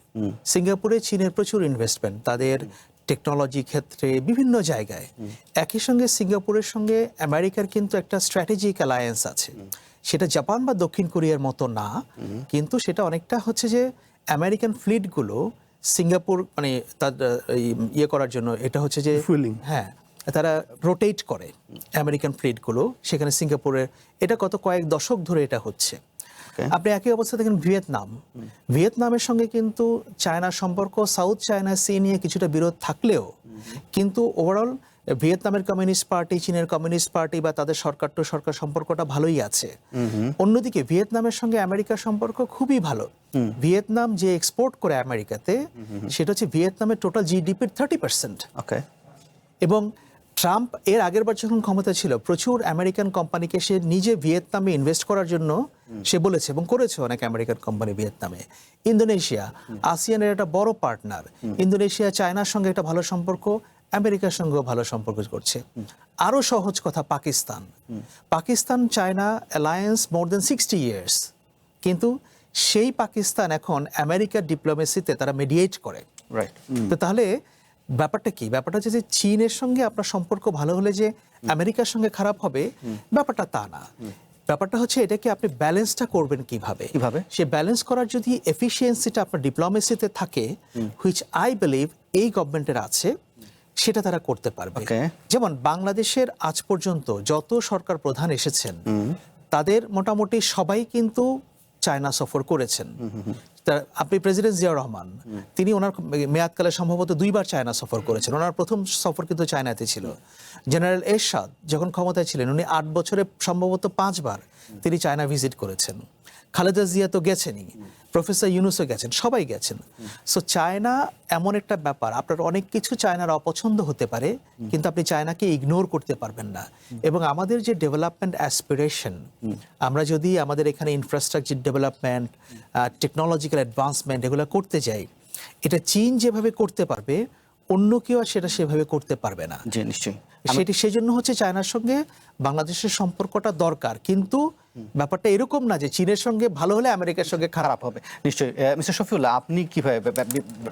সিঙ্গাপুরে চীনের প্রচুর ইনভেস্টমেন্ট, তাদের টেকনোলজি ক্ষেত্রে বিভিন্ন জায়গায়। একই সঙ্গে সিঙ্গাপুরের সঙ্গে আমেরিকার কিন্তু একটা স্ট্র্যাটেজিক অ্যালায়েন্স আছে। সেটা জাপান বা দক্ষিণ কোরিয়ার মতো না, কিন্তু সেটা অনেকটা হচ্ছে যে আমেরিকান ফ্লিটগুলো সিঙ্গাপুর মানে তাদের ইয়ে করার জন্য, এটা হচ্ছে যে হ্যাঁ তারা রোটেট করে আমেরিকান ফ্লিটগুলো সেখানে সিঙ্গাপুরে। এটা গত কয়েক দশক ধরে এটা হচ্ছে। আপনি একই অবস্থা দেখেন ভিয়েতনাম, ভিয়েতনামের সঙ্গে কিন্তু চায়নার সম্পর্ক সাউথ চায়না সি নিয়ে কিছুটা বিরোধ থাকলেও কিন্তু ওভারঅল ভিয়েতনামের কমিউনিস্ট পার্টি, চীনের কমিউনিস্ট পার্টি বা তাদের সরকার টু সরকার সম্পর্কটা ভালোই আছে। অন্যদিকে ভিয়েতনামের সঙ্গে আমেরিকার সম্পর্ক খুবই ভালো। ভিয়েতনাম যে এক্সপোর্ট করে আমেরিকাতে সেটা হচ্ছে ভিয়েতনামের টোটাল জিডিপির 30%। এবং ট্রাম্প এর আগের বার যখন ক্ষমতা ছিল প্রচুর আমেরিকান কোম্পানিকে সে নিজে ভিয়েতনামে ইনভেস্ট করার জন্য সে বলেছে এবং করেছে অনেক আমেরিকান কোম্পানি ভিয়েতনামে। ইন্দোনেশিয়া আসিয়ানের একটা বড় পার্টনার, ইন্দোনেশিয়া চায়নার সঙ্গে একটা ভালো সম্পর্ক, আমেরিকার সঙ্গেও ভালো সম্পর্ক করছে। আরো সহজ কথা পাকিস্তান, পাকিস্তান চায়না অ্যালায়েন্স মোর দেন 60 ইয়ার্স, কিন্তু সেই পাকিস্তান এখন আমেরিকার ডিপ্লোমেসিতে তারা মিডিয়েট করে। তো তাহলে ব্যাপারটা কি? ব্যাপারটা হচ্ছে যে চীনের সঙ্গে আপনার সম্পর্ক ভালো হলে যে আমেরিকার সঙ্গে খারাপ হবে ব্যাপারটা তা না। ব্যাপারটা হচ্ছে এটাকে আপনি ব্যালেন্সটা করবেন কিভাবে। সে ব্যালেন্স করার যদি এফিসিয়েন্সিটা আপনার ডিপ্লোমেসিতে থাকে, হুইচ আই বিলিভ এই গভর্নমেন্টের আছে, সেটা তারা করতে পারবে। যেমন বাংলাদেশের আজ পর্যন্ত যত সরকার প্রধান এসেছেন তাদের মোটামুটি সবাই কিন্তু চায়না সফর করেছেন। আপনি প্রেসিডেন্ট জিয়াউর রহমান, তিনি ওনার মেয়াদকালে সম্ভবত 2 বার চায়না সফর করেছেন। ওনার প্রথম সফর কিন্তু চায়নাতে ছিল। জেনারেল এরশাদ যখন ক্ষমতায় ছিলেন উনি 8 বছরে সম্ভবত 5 বার তিনি চায়না ভিজিট করেছেন। খালেদা জিয়া তো গেছেনই, প্রফেসর ইউনুসও গেছেন, সবাই গেছেন। সো চায়না এমন একটা ব্যাপার, আপনার অনেক কিছু চায়নার অপছন্দ হতে পারে কিন্তু আপনি চায়নাকে ইগনোর করতে পারবেন না। এবং আমাদের যে ডেভেলপমেন্ট অ্যাসপিরেশন, আমরা যদি আমাদের এখানে ইনফ্রাস্ট্রাকচার ডেভেলপমেন্ট, টেকনোলজিক্যাল অ্যাডভান্সমেন্ট এগুলো করতে যাই, এটা চীন যেভাবে করতে পারবে অন্য কেউ আর সেটা সেভাবে করতে পারবে না। নিশ্চয়ই সেটি সেজন্য হচ্ছে চায়নার সঙ্গে বাংলাদেশের সম্পর্কটা দরকার, কিন্তু ব্যাপারটা এরকম না যে চীনের সঙ্গে ভালো হলে আমেরিকার সঙ্গে খারাপ হবে। নিশ্চয়ই। মিস্টার শফিউল্লাহ, আপনি কিভাবে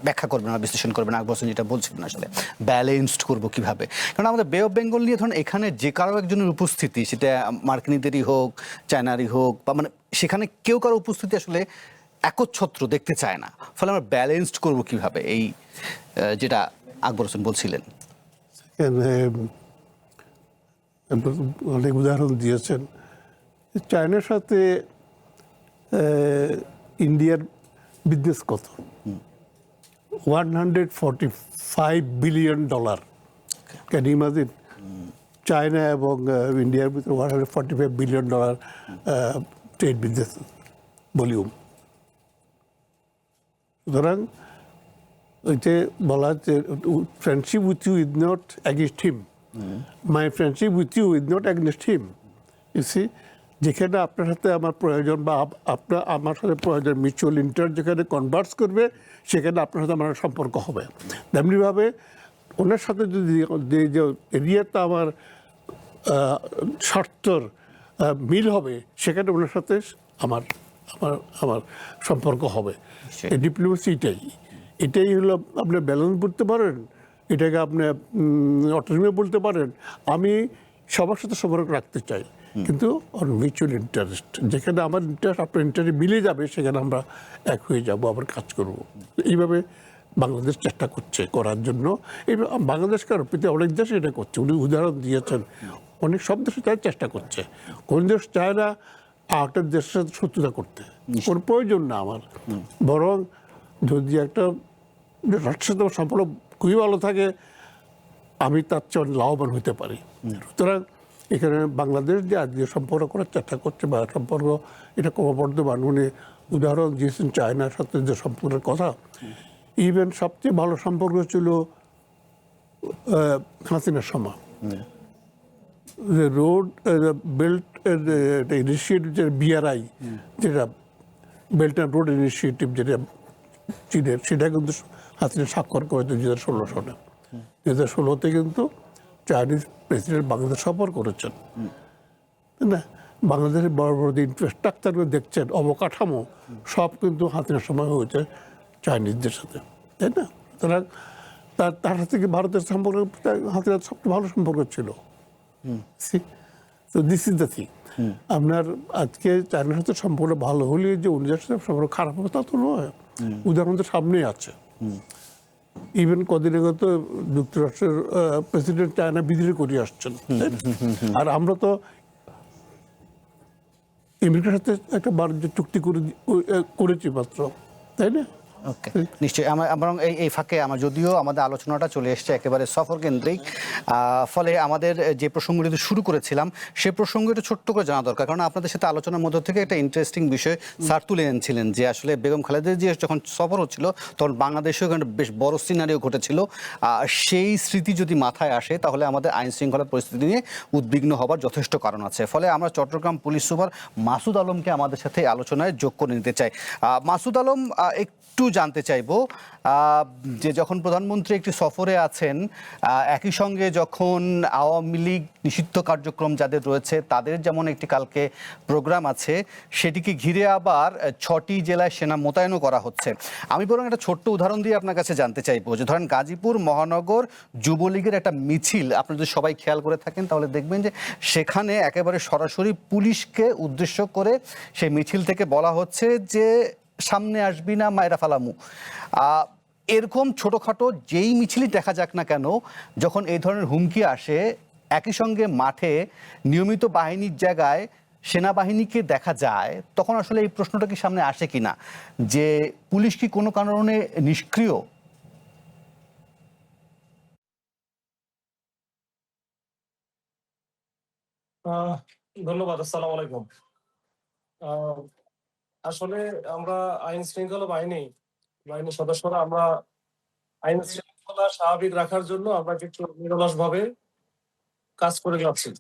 ব্যাখ্যা করবেন বা বিশ্লেষণ করবেন আকবর হোসেন যেটা বলছিলেন, আসলে ব্যালেন্সড করবো কিভাবে? কারণ আমাদের বে অফ বেঙ্গল নিয়ে ধরুন এখানে যে কারো একজনের উপস্থিতি, সেটা মার্কিনীদেরই হোক চায়নারই হোক, বা মানে সেখানে কেউ কারো উপস্থিতি আসলে একচ্ছত্র দেখতে চায় না। ফলে আমরা ব্যালেন্সড করবো কিভাবে, এই যেটা আকবর হোসেন বলছিলেন। অনেক উদাহরণ দিয়েছেন। চায়নার সাথে ইন্ডিয়ার বিজনেস কত? $145 billion. Can you imagine? China এবং ইন্ডিয়ার ভিতরে $145 বিলিয়ন ট্রেড বিজনেস ভলিউম। সুতরাং ওই যে বলা হচ্ছে friendship with you is not against him, my friendship with you is not against him. You see, যেখানে আপনার সাথে আমার প্রয়োজন বা আপনার আমার সাথে প্রয়োজন, মিউচুয়াল ইন্টারেস্ট যেখানে কনভার্স করবে, সেখানে আপনার সাথে আমার সম্পর্ক হবে। তেমনিভাবে ওনার সাথে যদি যে এরিয়াতে আমার স্বার্থর মিল হবে, সেখানে ওনার সাথে আমার আমার আমার সম্পর্ক হবে। এই ডিপ্লোমেসি এটাই হলো, আপনি ব্যালেন্স বলতে পারেন, এটাকে আপনি অটোনমি বলতে পারেন। আমি সবার সাথে সম্পর্ক রাখতে চাই, কিন্তু মিউচুয়াল ইন্টারেস্ট, যেখানে আমার ইন্টারেস্ট আপনার ইন্টারেস্ট মিলে যাবে, সেখানে আমরা এক হয়ে যাব, আবার কাজ করব। এইভাবে বাংলাদেশ চেষ্টা করছে করার জন্য। এইভাবে বাংলাদেশ কারো পৃথিবীর অনেক দেশ এটা করছে, উনি উদাহরণ দিয়েছেন। অনেক সব দেশে তাই চেষ্টা করছে। কোন দেশ চায় না আরেকটা দেশের সাথে শত্রুতা করতে, কোনো প্রয়োজন না আমার। বরং যদি একটা রাষ্ট্রের সাথে সম্পর্ক খুবই ভালো থাকে, আমি তার চেয়ে লাভবান হতে পারি। সুতরাং এখানে বাংলাদেশ যে আজকে সম্পর্ক করার চেষ্টা করছে বা সম্পর্ক এটা ক্রমবর্ধমান, উনি উদাহরণ দিয়েছেন চায়নার সাথে যে সম্পর্কের কথা। ইভেন সবচেয়ে ভালো সম্পর্ক ছিল হাসিনার সময়। রোড বেল্ট ইনিশিয়েটিভ, যে BRI, যেটা বেল্ট অ্যান্ড রোড ইনিশিয়েটিভ, যেটা চীনের, সেটা কিন্তু হাসিনা স্বাক্ষর করে 2016 সালে। 2016-তে কিন্তু চাইনিজ প্রেসিডেন্ট বাংলাদেশ সফর করেছেন, তাই না? বাংলাদেশের বড় বড় যে ইনফ্রাস্ট্রাকচার দেখছেন, অবকাঠামো, সব কিন্তু হাসিনার সময় হয়েছে চাইনিজদের সাথে, তাই না? সুতরাং তার সাথে কি ভারতের সম্পর্ক, হাসিনার সবচেয়ে ভালো সম্পর্ক ছিল। তো দিস ইজ দ্য থিং। আপনার আজকে চায়নার সাথে সম্পর্ক ভালো হলে যে অন্যদের সাথে সম্পর্ক খারাপ হবে তা তো নয়। উদাহরণ তো সামনেই আছে। ইভেন কদিন আগে তো যুক্তরাষ্ট্রের প্রেসিডেন্ট চায়না বিদ্রোহ করে আসছেন, আর আমরা তো আমেরিকার সাথে একটা বাণিজ্য চুক্তি করেছি মাত্র, তাই না? ওকে, নিশ্চয়ই। বরং এই ফাঁকে আমার যদিও আমাদের আলোচনাটা চলে এসছে একেবারে সফর কেন্দ্রিক, ফলে আমাদের যে প্রসঙ্গটি শুরু করেছিলাম সে প্রসঙ্গটা ছোট্ট করে জানা দরকার। কারণ আপনাদের সাথে আলোচনার মধ্য থেকে একটা ইন্টারেস্টিং বিষয় স্যার তুলে এনেছিলেন, যে আসলে বেগম খালেদা জিয়া যখন সফর হচ্ছিল তখন বাংলাদেশেও এখানে বেশ বড় সিনারিও ঘটেছিল। সেই স্মৃতি যদি মাথায় আসে, তাহলে আমাদের আইন শৃঙ্খলা পরিস্থিতি নিয়ে উদ্বিগ্ন হবার যথেষ্ট কারণ আছে। ফলে আমরা চট্টগ্রাম পুলিশ সুপার মাসুদ আলমকে আমাদের সাথে আলোচনায় যোগ করে নিতে চাই। মাসুদ আলম, একটু জানতে চাইবো যে যখন প্রধানমন্ত্রী একটি সফরে আছেন, একই সঙ্গে যখন আওয়ামী লীগ নিষিদ্ধ কার্যক্রম যাদের রয়েছে তাদের যেমন একটি কালকে প্রোগ্রাম আছে, সেটিকে ঘিরে আবার 6টি জেলায় সেনা মোতায়েনও করা হচ্ছে। আমি বরং একটা ছোট্ট উদাহরণ দিয়ে আপনার কাছে জানতে চাইবো যে ধরেন গাজীপুর মহানগর যুবলীগের একটা মিছিল, আপনি যদি সবাই খেয়াল করে থাকেন তাহলে দেখবেন যে সেখানে একেবারে সরাসরি পুলিশকে উদ্দেশ্য করে সেই মিছিল থেকে বলা হচ্ছে যে সামনে আসবি না মায়েরা ফালামু। এরকম ছোটোখাটো যেই মিছিলই দেখা যাক না কেন, যখন এই ধরনের হুমকি আসে, একই সঙ্গে মাঠে নিয়মিত বাহিনীর জায়গায় সেনাবাহিনীকে দেখা যায়, তখন আসলে এই প্রশ্নটা কি সামনে আসে কিনা যে পুলিশ কি কোনো কারণে নিষ্ক্রিয়? ধন্যবাদ। আসসালামু আলাইকুম। আসলে আমরা আইন শৃঙ্খলা বাহিনীর সদস্যরা আমরা আইন শৃঙ্খলা স্বাভাবিক রাখার জন্য আমরা কিছু নিরলস ভাবে কাজ করে যাচ্ছি।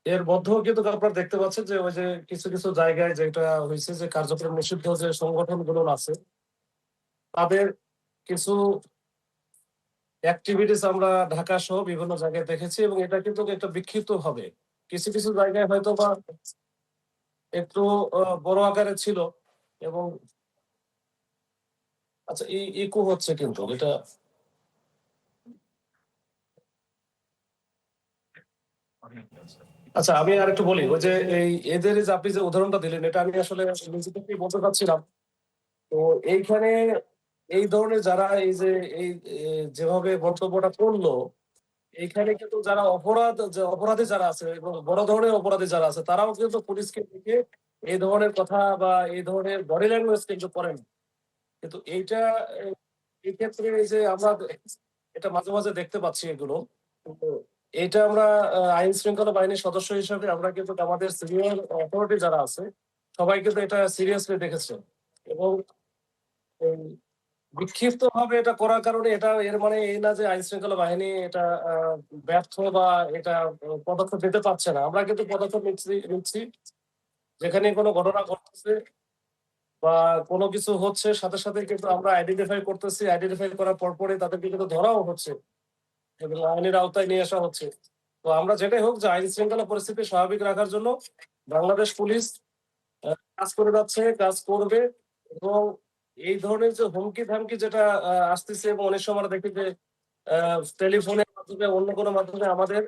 এর মধ্যেও কিন্তু আপনারা দেখতে পাচ্ছেন যে ওই যে কিছু কিছু জায়গায় যেটা হয়েছে যে কার্যক্রম নিষিদ্ধ যে সংগঠনগুলো আছে, তাদের কিছু অ্যাক্টিভিটিস আমরা ঢাকা সহ বিভিন্ন জায়গায় দেখেছি, এবং এটা কিন্তু একটা বিক্ষিপ্ত হবে কিছু কিছু জায়গায় হয়তো বা একটু বড় আকারে ছিল। এবং আচ্ছা, ইকো হচ্ছে কিন্তু এটা। আচ্ছা, আমি আর একটু বলি, ওই যে এদের যে আপনি যে উদাহরণটা দিলেন, এটা আমি আসলে নিজে থেকেই বলতে চাচ্ছিলাম। তো এইখানে এই ধরনের যারা এই যে যেভাবে বক্তব্যটা করলো, এইখানে কিন্তু যারা অপরাধী যারা আছে এবং বড় ধরনের অপরাধী যারা আছে, তারাও কিন্তু পুলিশকে দেখে এই ধরনের কথা বা এই ধরনের বডি ল্যাঙ্গুয়েজ কিন্তু করেন। কিন্তু এইটা এই ক্ষেত্রে এই যে আমরা এটা মাঝে মাঝে দেখতে পাচ্ছি এগুলো। কিন্তু এটা আমরা আইন শৃঙ্খলা বাহিনীর সদস্য হিসেবে আমরা কিন্তু আমাদের সিনিয়র অথরিটি যারা আছে সবাই কিন্তু এটা সিরিয়াসলি দেখেছে এবং বিক্ষিপ্ত ভাবে এটা করার কারণে এটা এর মানে এই না যে আইন শৃঙ্খলা বাহিনী এটা ব্যর্থ বা এটা পদক্ষেপ নিতে পারছে না। আমরা কিন্তু পদক্ষেপ নিচ্ছি যেখানে কোনো ঘটনা ঘটতেছে বা কোনো কিছু হচ্ছে সাথে সাথে কিন্তু আমরা আইডেন্টিফাই করতেছি, আইডেন্টিফাই করার পরপরই তাদেরকে কিন্তু ধরাও হচ্ছে এবং আইনের আওতায় নিয়ে আসা হচ্ছে। তো আমরা যেটাই হোক যে আইন শৃঙ্খলা পরিস্থিতি স্বাভাবিক রাখার জন্য বাংলাদেশ পুলিশ কাজ করে যাচ্ছে, কাজ করবে এবং এই ধরনের যে হুমকি ধামকি যেটা আসতেছে এবং অনেক সময় আমরা দেখি যে টেলিফোনের মাধ্যমে অন্য কোনো মাধ্যমে আমাদের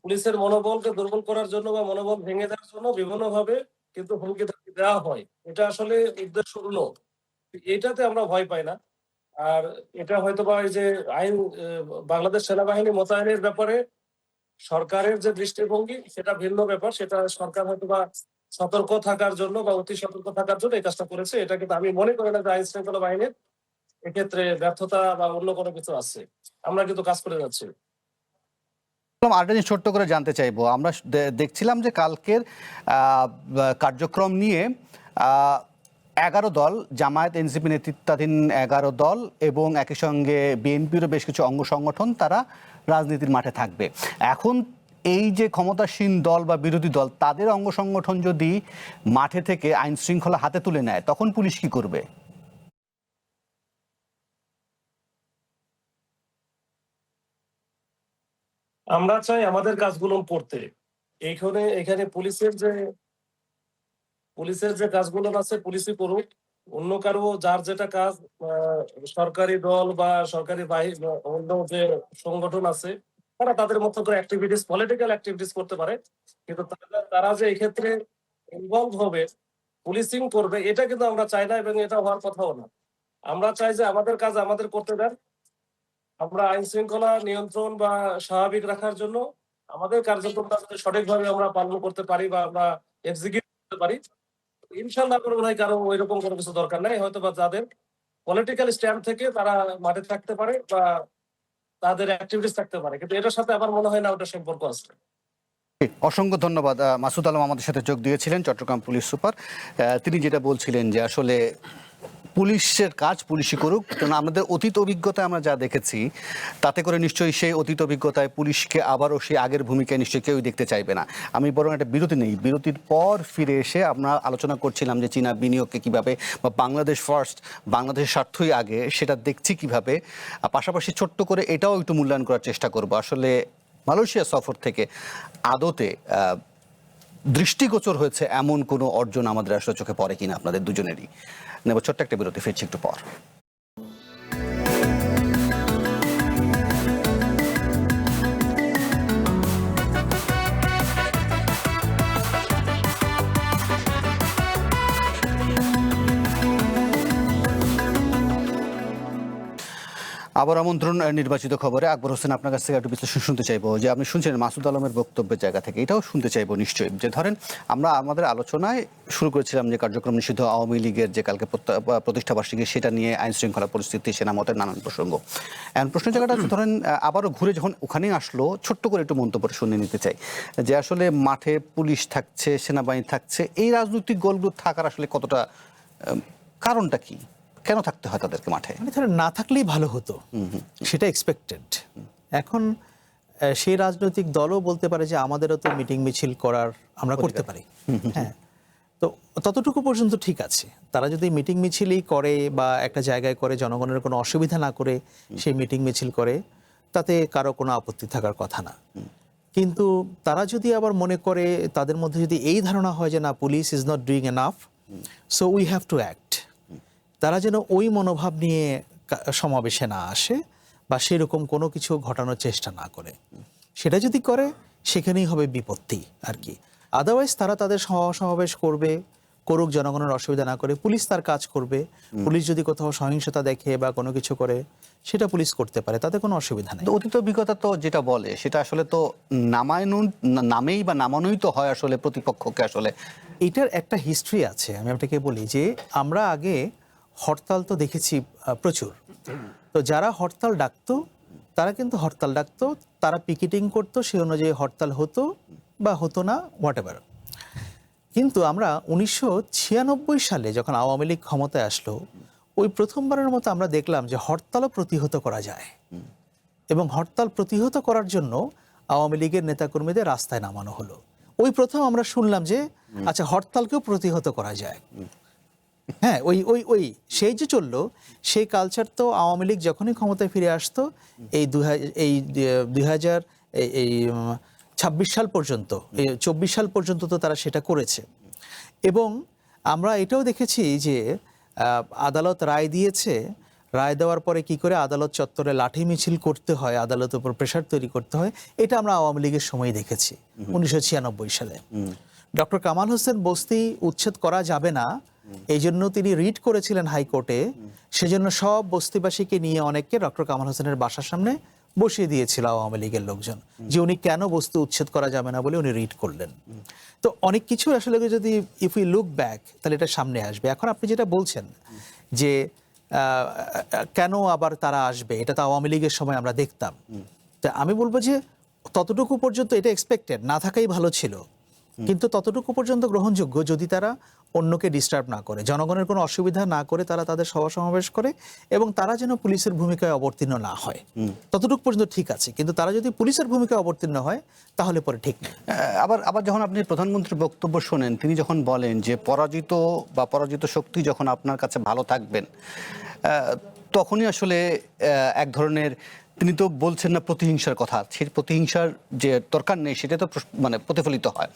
পুলিশের মনোবলকে দুর্বল করার জন্য বা মনোবল ভেঙে দেওয়ার জন্য বিভিন্ন ভাবে কিন্তু হুমকি ধামকি দেওয়া হয়। এটা আসলে উদ্দেশ্যপূর্ণ, এটাতে আমরা ভয় পাই না। আর এটা হয়তো বা এই যে আইন বাংলাদেশ সেনাবাহিনী মোতায়েনের ব্যাপারে সরকারের যে দৃষ্টিভঙ্গি সেটা ভিন্ন ব্যাপার, সেটা সরকার হয়তো বা সতর্ক থাকার জন্য বা অতি সতর্ক থাকার জন্য এই কাজটা করেছে। এটা কিন্তু আমি মনে করি না যে আইন শৃঙ্খলা বাহিনীর এক্ষেত্রে ব্যর্থতা বা অন্য কোনো কিছু আছে। আমরা কিন্তু কাজ করে যাচ্ছি। আরেকটা জিনিস ছোট্ট করে জানতে চাইবো, আমরা দেখছিলাম যে কালকের কার্যক্রম নিয়ে 11 দল, জামায়াত এনসিপি নেতৃত্বাধীন 11 দল এবং একই সঙ্গে বিএনপিরও বেশ কিছু অঙ্গ সংগঠন তারা রাজনীতির মাঠে থাকবে। এখন এই যে ক্ষমতাসীন দল বা বিরোধী দল তাদের অঙ্গ সংগঠন যদি মাঠে থেকে আইন শৃঙ্খলা হাতে তুলে নেয় তখন পুলিশ কি করবে? আমরা চাই আমাদের কাজগুলো করতে। এখানে পুলিশের যে কাজগুলো আছে পুলিশই করুক। অন্য কারো যার যেটা কাজ সরকারি দল বা সরকারি বাহিনী অন্য যে সংগঠন আছে তারা তাদের মতো করে অ্যাক্টিভিটিস, পলিটিক্যাল অ্যাক্টিভিটিস করতে পারে, কিন্তু তারা যে এই ক্ষেত্রে ইনভলভ হবে, পুলিশিং করবে, এটা কিন্তু আমরা চাই না এবং এটা হওয়ার কথাও না। আমরা চাই যে আমাদের কাজ আমাদের করতে দেন। আমরা আইন শৃঙ্খলা নিয়ন্ত্রণ বা স্বাভাবিক রাখার জন্য আমাদের কার্যক্রমটা যদি সঠিকভাবে আমরা পালন করতে পারি বা আমরা এক্সিকিউট করতে পারি, ইনশাল্লাহ কোনো মনে হয় কারো ওইরকম কোনো কিছু দরকার নাই। হয়তো বা যাদের পলিটিক্যাল স্ট্যান্ড থেকে তারা মাঠে থাকতে পারে বা তাদের অ্যাক্টিভিটিস থাকতে পারে, কিন্তু এটার সাথে আমার মনে হয় না ওটা সম্পর্ক আছে। অসংখ্য ধন্যবাদ। মাসুদ আলম আমাদের সাথে যোগ দিয়েছিলেন, চট্টগ্রাম পুলিশ সুপার। তিনি যেটা বলছিলেন যে আসলে পুলিশের কাজ পুলিশই করুক, কারণ আমাদের অতীত অভিজ্ঞতায় আমরা যা দেখেছি তাতে করে নিশ্চয়ই সেই অতীত অভিজ্ঞতায় পুলিশকে আবারও সেই আগের ভূমিকায় নিশ্চয়ই কেউই দেখতে চাইবে না। আমি বরং একটা বিরতি নেই, বিরতির পর ফিরে এসে আমরা আলোচনা করছিলাম যে চীনা বিনিয়োগকে কিভাবে বা বাংলাদেশ ফার্স্ট, বাংলাদেশের স্বার্থই আগে, সেটা দেখছি কিভাবে। পাশাপাশি ছোট্ট করে এটাও একটু মূল্যায়ন করার চেষ্টা করব আসলে মালয়েশিয়া সফর থেকে আদতে দৃষ্টিগোচর হয়েছে এমন কোনো অর্জন আমাদের আসলে চোখে পড়ে কিনা আপনাদের দুজনেরই। নেব ছোট্ট একটা বিরতি, ফিরছি একটু পর। আবার আমন্ত্রণ নির্বাচিত খবরে। আকবর হোসেন, আপনার কাছ থেকে একটু বিশ্লেষণ শুনতে চাইবো যে আপনি শুনছেন মাসুদ আলমের বক্তব্যের জায়গা থেকে, এটাও শুনতে চাইবো নিশ্চয়ই যে ধরেন আমরা আমাদের আলোচনায় শুরু করেছিলাম যে কার্যক্রম নিষিদ্ধ আওয়ামী লীগের যে কালকে প্রতিষ্ঠাবার্ষিকী, সেটা নিয়ে আইন শৃঙ্খলা পরিস্থিতি, সেনামতের নানান প্রসঙ্গ। এখন প্রশ্নের জায়গাটা হচ্ছে ধরেন আবারও ঘুরে যখন ওখানেই আসলো, ছোট্ট করে একটু মন্তব্যটা শুনে নিতে চাই যে আসলে মাঠে পুলিশ থাকছে, সেনাবাহিনী থাকছে, এই রাজনৈতিক গোলগুলো থাকার আসলে কতটা, কারণটা কি, কেন থাকতে হয় তাদেরকে মাঠে? মানে ধরেন না থাকলেই ভালো হতো, সেটা এক্সপেক্টেড। এখন সেই রাজনৈতিক দলও বলতে পারে যে আমাদেরও তো মিটিং মিছিল করার আমরা করতে পারি। হ্যাঁ, তো ততটুকু পর্যন্ত ঠিক আছে। তারা যদি মিটিং মিছিলই করে বা একটা জায়গায় করে জনগণের কোনো অসুবিধা না করে সেই মিটিং মিছিল করে, তাতে কারো কোনো আপত্তি থাকার কথা না। কিন্তু তারা যদি আবার মনে করে, তাদের মধ্যে যদি এই ধারণা হয় যে না, police is not doing enough, so we have to act, তারা যেন ওই মনোভাব নিয়ে সমাবেশে না আসে বা সেরকম কোনো কিছু ঘটানোর চেষ্টা না করে। সেটা যদি করে সেখানেই হবে বিপত্তি আর কি। আদারওয়াইজ তারা তাদের সমাবেশ করবে, করুক, জনগণের অসুবিধা না করে, পুলিশ তার কাজ করবে। পুলিশ যদি কোথাও সহিংসতা দেখে বা কোনো কিছু করে, সেটা পুলিশ করতে পারে, তাতে কোনো অসুবিধা নেই। অতীত অভিজ্ঞতা তো যেটা বলে সেটা আসলে তো নামেই বা নামানোই তো হয় আসলে প্রতিপক্ষকে। আসলে এটার একটা হিস্ট্রি আছে, আমি আপনাকে বলি যে আমরা আগে হরতাল তো দেখেছি প্রচুর, তো যারা হরতাল ডাকতো তারা কিন্তু হরতাল ডাকতো, তারা পিকেটিং করতো, সেই অনুযায়ী হরতাল হতো বা হতো না, হোয়াটএভার। কিন্তু আমরা 1996 সালে যখন আওয়ামী লীগ ক্ষমতায় আসলো, ওই প্রথমবারের মতো আমরা দেখলাম যে হরতালও প্রতিহত করা যায়, এবং হরতাল প্রতিহত করার জন্য আওয়ামী লীগের নেতাকর্মীদের রাস্তায় নামানো হলো। ওই প্রথম আমরা শুনলাম যে আচ্ছা হরতালকেও প্রতিহত করা যায়। হ্যাঁ, ওই ওই ওই সেই যে চললো, সেই কালচার তো আওয়ামী লীগ যখনই ক্ষমতায় ফিরে আসতো এই 2026 সাল পর্যন্ত, 24 সাল পর্যন্ত তো তারা সেটা করেছে। এবং আমরা এটাও দেখেছি যে আদালত রায় দিয়েছে, রায় দেওয়ার পরে কি করে আদালত চত্বরে লাঠি মিছিল করতে হয়, আদালতের উপর প্রেশার তৈরি করতে হয়, এটা আমরা আওয়ামী লীগের সময় দেখেছি 1996 সালে। ডক্টর কামাল হোসেন বস্তি উচ্ছেদ করা যাবে না, এই জন্য তিনি রিট করেছিলেন হাইকোর্টে, সেজন্য সব বস্তিবাসীকে নিয়ে অনেককে ডক্টর কামাল হোসেনের বাসার সামনে বসিয়ে দিয়েছিল আওয়ামী লীগের লোকজন, যে উনি কেন বস্তু উচ্ছেদ করা যাবে না বলে উনি রিট করলেন। তো অনেক কিছু আসলে যদি ইফ ইউ লুক ব্যাক তাহলে এটা সামনে আসবে। এখন আপনি যেটা বলছেন যে কেন আবার তারা আসবে, এটা তো আওয়ামী লীগের সময় আমরা দেখতাম। তা আমি বলবো যে ততটুকু পর্যন্ত এটা এক্সপেক্টেড না থাকাই ভালো ছিল, কিন্তু ততটুকু পর্যন্ত গ্রহণযোগ্য যদি তারা অন্যকে ডিস্টার্ব না করে, জনগণের কোনো অসুবিধা না করে তারা তাদের সভা সমাবেশ করে, এবং তারা যেন পুলিশের ভূমিকায় অবতীর্ণ না হয়, ততটুকু পর্যন্ত ঠিক আছে। কিন্তু তারা যদি পুলিশের ভূমিকায় অবতীর্ণ হয় তাহলে পরে ঠিক না। আবার যখন আপনি প্রধানমন্ত্রীর বক্তব্য শোনেন, তিনি যখন বলেন যে পরাজিত শক্তি যখন আপনার কাছে ভালো থাকবেন, তখনই আসলে এক ধরনের, তিনি তো বলছেন না প্রতিহিংসার কথা, সেই প্রতিহিংসার যে দরকার নেই সেটা তো মানে প্রতিফলিত হয়।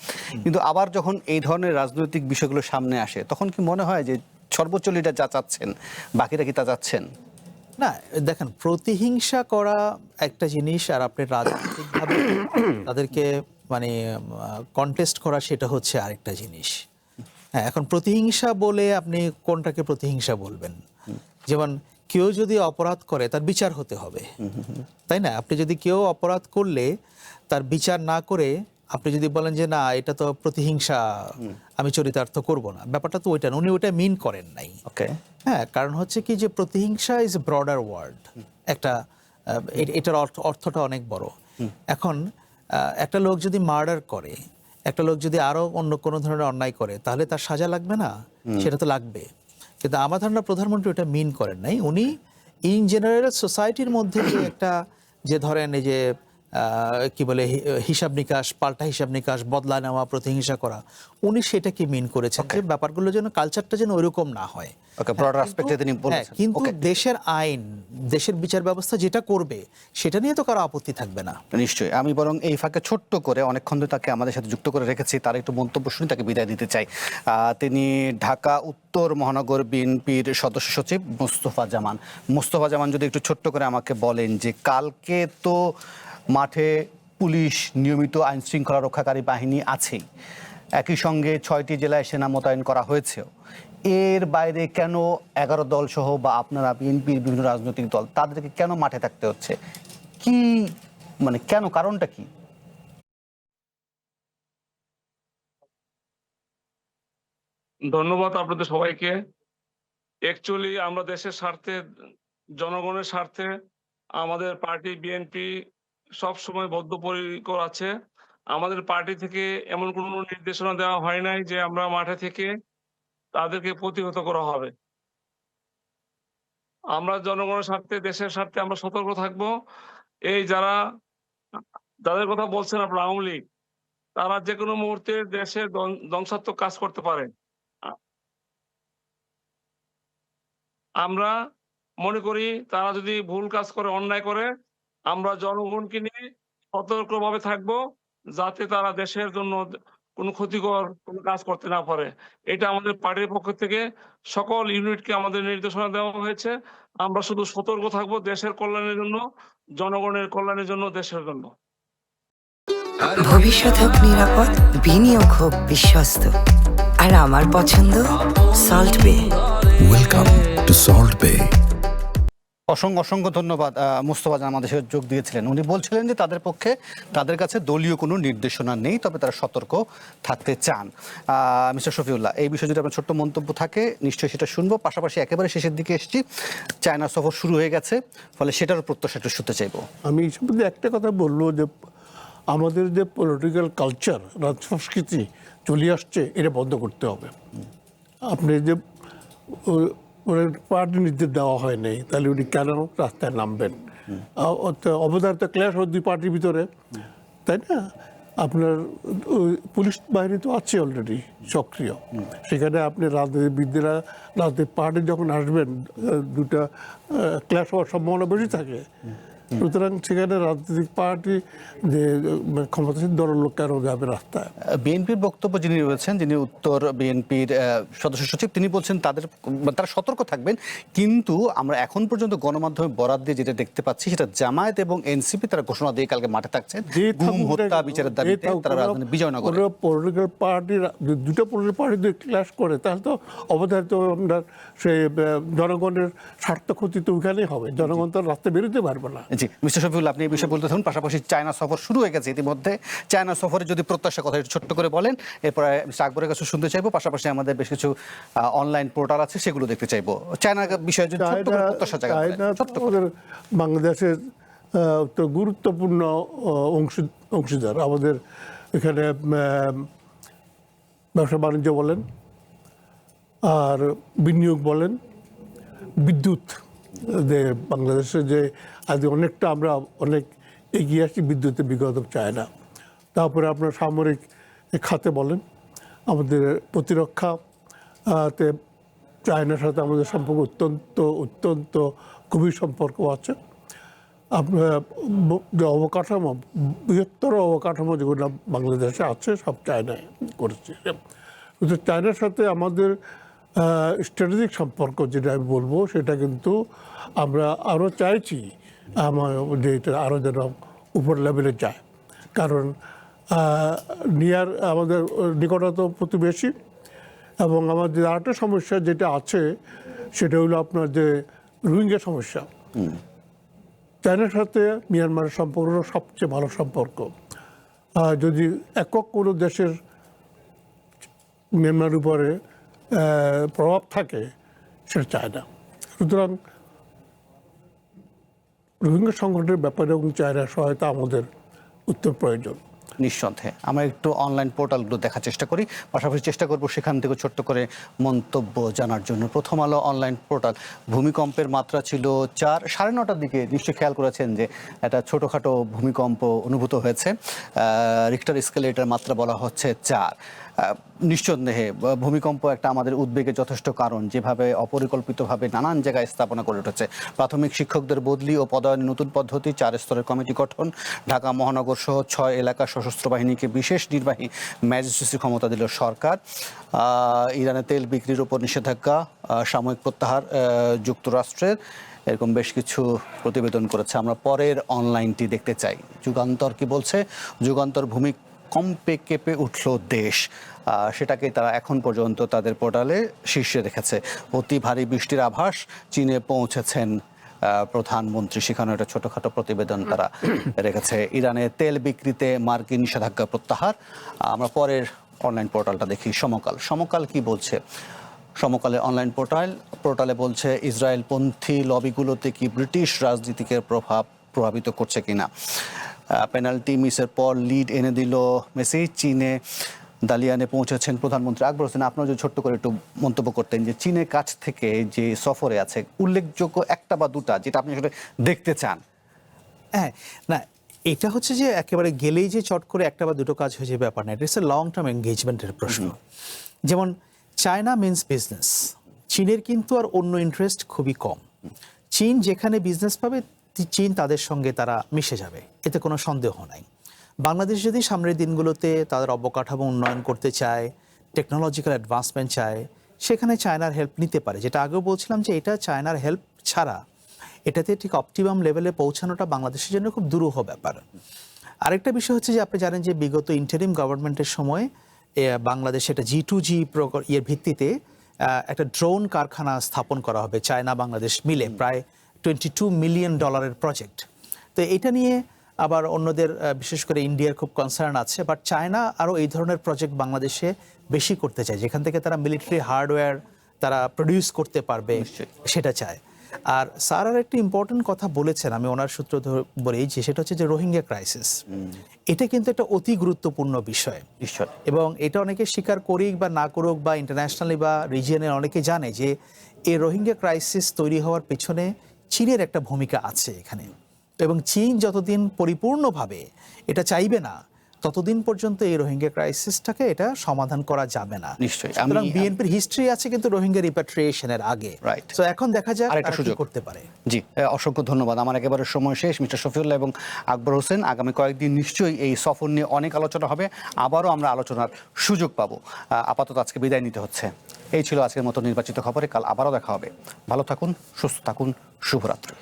কিন্তু আবার যখন এই ধরনের রাজনৈতিক বিষয়গুলো সামনে আসে, তখন কি মনে হয় যে সর্বোচ্চ লিডার যা চাচ্ছেন বাকিরা কি তা চাচ্ছেন? না, দেখেন, প্রতিহিংসা করা একটা জিনিস, আর আপনি রাজনৈতিকভাবে তাদেরকে মানে কন্টেস্ট করা সেটা হচ্ছে আরেকটা জিনিস। হ্যাঁ, এখন প্রতিহিংসা বলে আপনি কোনটাকে প্রতিহিংসা বলবেন? যেমন কেউ যদি অপরাধ করে তার বিচার হতে হবে, তাই না? আপনি যদি কেউ অপরাধ করলে তার বিচার না করে আপনি যদি বলেন যে না এটা তো প্রতিহিংসা, আমি চরিতার্থ করব না, ব্যাপারটা তো ওইটা, উনি ওইটা মিন করেন নাই। হ্যাঁ, কারণ হচ্ছে কি যে প্রতিহিংসা ইজ এ ব্রডার ওয়ার্ড, একটা এটার অর্থটা অনেক বড়। এখন একটা লোক যদি মার্ডার করে, একটা লোক যদি আরো অন্য কোনো ধরনের অন্যায় করে, তাহলে তার সাজা লাগবে না? সেটা তো লাগবে। কিন্তু আমার ধারণা প্রধানমন্ত্রী ওটা মিন করেন নাই। উনি ইন জেনারেল সোসাইটির মধ্যে যে একটা, যে ধরেন এই যে কি বলে হিসাব নিকাশ, পাল্টা হিসাব নিকাশ, বদলা নেওয়া, প্রতিহিংসা করা, উনি সেটাকে মিন করেছেন যে ব্যাপারগুলো যেন, কালচারটা যেন ওইরকম না হয়। কিন্তু দেশের আইন, দেশের বিচার ব্যবস্থা যেটা করবে সেটা নিয়ে তো কারো আপত্তি থাকবে না। নিশ্চয়ই। আমি বরং এই ফাঁকে ছোট্ট করে, অনেকক্ষণ ধরে তাকে আমাদের সাথে যুক্ত করে রেখেছি, তার একটু মন্তব্য শুনে তাকে বিদায় দিতে চাই। তিনি ঢাকা উত্তর মহানগর বিএনপির সদস্য সচিব মোস্তফা জামান। যদি একটু ছোট্ট করে আমাকে বলেন যে কালকে তো মাঠে পুলিশ, নিয়মিত আইন শৃঙ্খলা রক্ষাকারী বাহিনী আছেই, একই সঙ্গে 6টি জেলায় সেনা মোতায়েন করা হয়েছে, এর বাইরে কেন 11 দল সহ বা আপনারা বিএনপির বিভিন্ন রাজনৈতিক দল তাদেরকে কেন মাঠে থাকতে হচ্ছে? কি মানে কেন, কারণটা কি? ধন্যবাদ আপনাদের সবাইকে। অ্যাকচুয়ালি আমরা দেশের স্বার্থে, জনগণের স্বার্থে আমাদের পার্টি বিএনপি সব সময় বদ্ধপরিকর আছে। আমাদের পার্টি থেকে এমন কোনো নির্দেশনা দেওয়া হয় নাই যে আমরা মাঠে থেকে তাদেরকে প্রতিহত করা হবে। আমরা জনগণের স্বার্থে, দেশের স্বার্থে আমরা সতর্ক থাকব। এই যাদের কথা বলছেন আপনারা, আওয়ামী লীগ, তারা যে কোনো মুহূর্তে দেশের ধ্বংসাত্মক কাজ করতে পারে। আমরা মনে করি তারা যদি ভুল কাজ করে, অন্যায় করে, আমরা জনগণকে নিয়ে সতর্কভাবে থাকবো যাতে তারা দেশের জন্য কোনো ক্ষতিকর কোনো কাজ করতে না পারে। এটা আমাদের পার্টির পক্ষ থেকে সকল ইউনিটকে আমাদের নির্দেশনা দেওয়া হয়েছে। আমরা শুধু সতর্ক থাকবো দেশের কল্যাণের জন্য, জনগণের কল্যাণের জন্য, দেশের জন্য। ভবিষ্যৎ হোক নিরাপদ, বিনিয়োগ হোক বিশ্বস্ত, আর আমার পছন্দ সল্ট বে। Welcome to Salt Bay. অসংখ্য ধন্যবাদ মুস্তফা জান আমাদের সাথে যোগ দিয়েছিলেন। উনি বলছিলেন যে তাদের কাছে দলীয় কোনো নির্দেশনা নেই, তবে তারা সতর্ক থাকতে চান। মিস্টার শফিউল্লাহ, এই বিষয়ে যদি আপনার ছোট্ট মন্তব্য থাকে নিশ্চয়ই সেটা শুনবো। পাশাপাশি একেবারে শেষের দিকে এসেছি, চায়না সফর শুরু হয়ে গেছে, ফলে সেটারও প্রত্যাশা একটু শুনতে চাইবো। আমি এই সম্বন্ধে একটা কথা বলবো যে আমাদের যে পলিটিক্যাল কালচার, সংস্কৃতি চলে আসছে, এটা বন্ধ করতে হবে। আপনি যে পার্টি নির্দেশ দেওয়া হয় নাই, তাহলে উনি কেন রাস্তায় নামবেন? অবধারিত ক্লাস হয় দুই পার্টির ভিতরে, তাই না? আপনার পুলিশ বাহিনী তো আছে অলরেডি সক্রিয়, সেখানে আপনি রাজনীতিবিদরা রাজনৈতিক পার্টি যখন আসবেন দুটা ক্লাস হওয়ার সম্ভাবনা বেশি থাকে। সুতরাং সেখানে রাজনৈতিক পার্টি যে ক্ষমতাসীন দলের লোক কেন যাবে রাস্তায়? বিএনপির বক্তব্য যিনি রয়েছেন, যিনি উত্তর বিএনপির সদস্য সচিব, তিনি বলছেন তারা সতর্ক থাকবেন, কিন্তু আমরা এখন পর্যন্ত গণমাধ্যমে বরাদ দিয়ে যেটা দেখতে পাচ্ছি সেটা জামায়াত এবং এনসিপি তারা ঘোষণা দিয়ে কালকে মাঠে থাকছেন গুম হত্যা বিচারের দাবিতে তারা রাজধানী বিজয়নগরে। পলিটিক্যাল পার্টি, দুটো পলিটিক্যাল পার্টি যদি ক্লাশ করে তাহলে তো অবধারিত আপনার সেই জনগণের স্বার্থ ক্ষতি তো ওইখানেই হবে, জনগণ তো রাস্তায় বেরোতে পারবে না। জি মিস্টার শফিউল্লাহ, আপনি এই বিষয়ে বলতে থাকুন। পাশাপাশি চায়না সফর শুরু হয়ে গেছে ইতিমধ্যে, চায়না সফরে যদি প্রত্যাশা কথা একটু ছোট্ট করে বলেন, এরপরে মিস্টার আকবরের কাছে শুনতে চাইবো। পাশাপাশি আমাদের বেশ কিছু অনলাইন পোর্টাল আছে, সেগুলো দেখতে চাইবো। চায়না বিষয়ে যদি ছোট্ট করে প্রত্যাশা জায়গা আমাদের বাংলাদেশের তো গুরুত্বপূর্ণ অংশীদার। আমাদের এখানে ব্যবসা বাণিজ্য বলেন, আর বিনিয়োগ বলেন, বিদ্যুৎ, যে বাংলাদেশে যে আজ অনেকটা আমরা অনেক এগিয়ে আসছি বিদ্যুতের বিগত চায়না। তারপরে আপনার সামরিক খাতে বলেন, আমাদের প্রতিরক্ষাতে চায়নার সাথে আমাদের সম্পর্ক অত্যন্ত গভীর সম্পর্ক আছে। আপনার যে অবকাঠামো, বৃহত্তর অবকাঠামো যেগুলো বাংলাদেশে আছে সব চায়নায় করেছে। কিন্তু চায়নার সাথে আমাদের স্ট্র্যাটেজিক সম্পর্ক যেটা আমি বলবো, সেটা কিন্তু আমরা আরও চাইছি যে এটা আরও যেন উপর লেভেলে যায়। কারণ আমাদের নিকটতম প্রতিবেশী, এবং আমাদের আরেকটা সমস্যা যেটা আছে সেটা হলো আপনার যে রোহিঙ্গা সমস্যা। চায়নার সাথে মিয়ানমারের সম্পর্ক সবচেয়ে ভালো সম্পর্ক। যদি একক কোনো দেশের মিয়ানমার উপরে প্রভাব থাকে সেটা চায় না। সুতরাং রোহিঙ্গা সংকটের ব্যাপারে এবং চায়নার সহায়তা আমাদের উত্তর প্রয়োজন। নিঃসন্দেহে আমরা একটু অনলাইন পোর্টালগুলো দেখার চেষ্টা করি, পাশাপাশি চেষ্টা করব সেখান থেকে ছোট্ট করে মন্তব্য জানার জন্য। প্রথম আলো অনলাইন পোর্টাল, ভূমিকম্পের মাত্রা ছিল 4, 9:30টার দিকে নিশ্চয়ই খেয়াল করেছেন যে একটা ছোটোখাটো ভূমিকম্প অনুভূত হয়েছে। রিক্টার স্কেলেটার মাত্রা বলা হচ্ছে 4। নিঃসন্দেহে ভূমিকম্প একটা আমাদের উদ্বেগের যথেষ্ট কারণ, যেভাবে অপরিকল্পিতভাবে নানান জায়গায় স্থাপনা করে উঠেছে। প্রাথমিক শিক্ষকদের বদলি ও পদায়নের নতুন পদ্ধতি, 4 স্তরের কমিটি গঠন, ঢাকা মহানগর সহ 6 এলাকার সশস্ত্র বাহিনীকে বিশেষ নির্বাহী ম্যাজিস্ট্রেসির ক্ষমতা দিল সরকার। ইরানে তেল বিক্রির উপর নিষেধাজ্ঞা, সাময়িক প্রত্যাহার যুক্তরাষ্ট্রের, এরকম বেশ কিছু প্রতিবেদন করেছে। আমরা পরের অনলাইনটি দেখতে চাই। যুগান্তর কি বলছে? যুগান্তর, ভূমিকম্পে কেঁপে উঠল দেশ, সেটাকে তারা এখন পর্যন্ত তাদের পোর্টালে শীর্ষে রেখেছে। অতি ভারী বৃষ্টির আভাস, চীনে পৌঁছেছেন প্রধানমন্ত্রী, সেখানে একটা ছোটখাটো প্রতিবেদন তারা রেখেছে। ইরানে তেল বিক্রিতে মার্কিন নিষেধাজ্ঞা প্রত্যাহার। আমরা পরের অনলাইন পোর্টালটা দেখি। সমকাল কি বলছে? সমকালের অনলাইন পোর্টালে বলছে ইসরায়েলপন্থী লবিগুলোতে কি ব্রিটিশ রাজনীতিকের প্রভাবিত করছে কিনা। পেনাল্টি মিসের পর লিড এনে দিল মেসি। চীনে দালিয়ানে পৌঁছেছেন প্রধানমন্ত্রী। আকবর হোসেন, আপনারা যদি ছোট্ট করে একটু মন্তব্য করতেন যে চীনের কাছ থেকে যে সফরে আছে উল্লেখযোগ্য একটা বা দুটা যেটা আপনি আসলে দেখতে চান। হ্যাঁ, না এটা হচ্ছে যে একেবারে গেলেই যে চট করে একটা বা দুটো কাজ হয়ে যাবে ব্যাপার না, এটা লং টার্ম এঙ্গেজমেন্টের প্রশ্ন। যেমন চায়না মিন্স বিজনেস, চীনের কিন্তু আর অন্য ইন্টারেস্ট খুবই কম। চীন যেখানে বিজনেস পাবে চীন তাদের সঙ্গে তারা মিশে যাবে, এতে কোনো সন্দেহ নাই। বাংলাদেশ যদি সামনের দিনগুলোতে তাদের অবকাঠামো উন্নয়ন করতে চায়, টেকনোলজিক্যাল অ্যাডভান্সমেন্ট চায়, সেখানে চায়নার হেল্প নিতে পারে। যেটা আগেও বলছিলাম যে এটা চায়নার হেল্প ছাড়া এটাতে ঠিক অপটিমাম লেভেলে পৌঁছানোটা বাংলাদেশের জন্য খুব দুরূহ ব্যাপার। আরেকটা বিষয় হচ্ছে যে আপনি জানেন যে বিগত ইন্টারিম গভর্নমেন্টের সময় বাংলাদেশে একটা G2G এর ভিত্তিতে একটা ড্রোন কারখানা স্থাপন করা হবে চায়না বাংলাদেশ মিলে, প্রায় $22 মিলিয়ন প্রজেক্ট। তো এটা নিয়ে আবার অন্যদের বিশেষ করে ইন্ডিয়ার খুব কনসার্ন আছে, বাট চায়না আরও এই ধরনের প্রজেক্ট বাংলাদেশে বেশি করতে চায়, যেখান থেকে তারা মিলিটারি হার্ডওয়্যার তারা প্রডিউস করতে পারবে সেটা চায়। আর স্যার আর একটি ইম্পর্টেন্ট কথা বলেছেন, আমি ওনার সূত্র ধরে বলি, যে সেটা হচ্ছে যে রোহিঙ্গা ক্রাইসিস, এটা কিন্তু একটা অতি গুরুত্বপূর্ণ বিষয়। এবং এটা অনেকে স্বীকার করুক বা না করুক, বা ইন্টারন্যাশনালি বা রিজিয়নের অনেকে জানে যে এই রোহিঙ্গা ক্রাইসিস তৈরি হওয়ার পেছনে চীনের একটা ভূমিকা আছে এখানে। এবং চীন যতদিন পরিপূর্ণভাবে এটা চাইবে না, ততদিন পর্যন্ত এই রোহিঙ্গা ক্রাইসিসটাকে এটা সমাধান করা যাবে না। নিশ্চয়ই। সুতরাং বিএনপির হিস্ট্রি আছে কিন্তু রোহিঙ্গা রিপ্যাট্রিয়েশনের আগে। তো এখন দেখা যাক আরেকটা সুযোগ করতে পারে। জি, অসংখ্য ধন্যবাদ। আমার একেবারে সময় শেষ। মিস্টার শফিউল্লাহ এবং আকবর হোসেন, আগামী কয়েকদিন নিশ্চয়ই এই সফর নিয়ে অনেক আলোচনা হবে, আবারও আমরা আলোচনার সুযোগ পাবো। আপাতত আজকে বিদায় নিতে হচ্ছে। এই ছিল আজকের মতো নির্বাচিত খবরে। কাল আবারও দেখা হবে। ভালো থাকুন, সুস্থ থাকুন, শুভরাত্রি।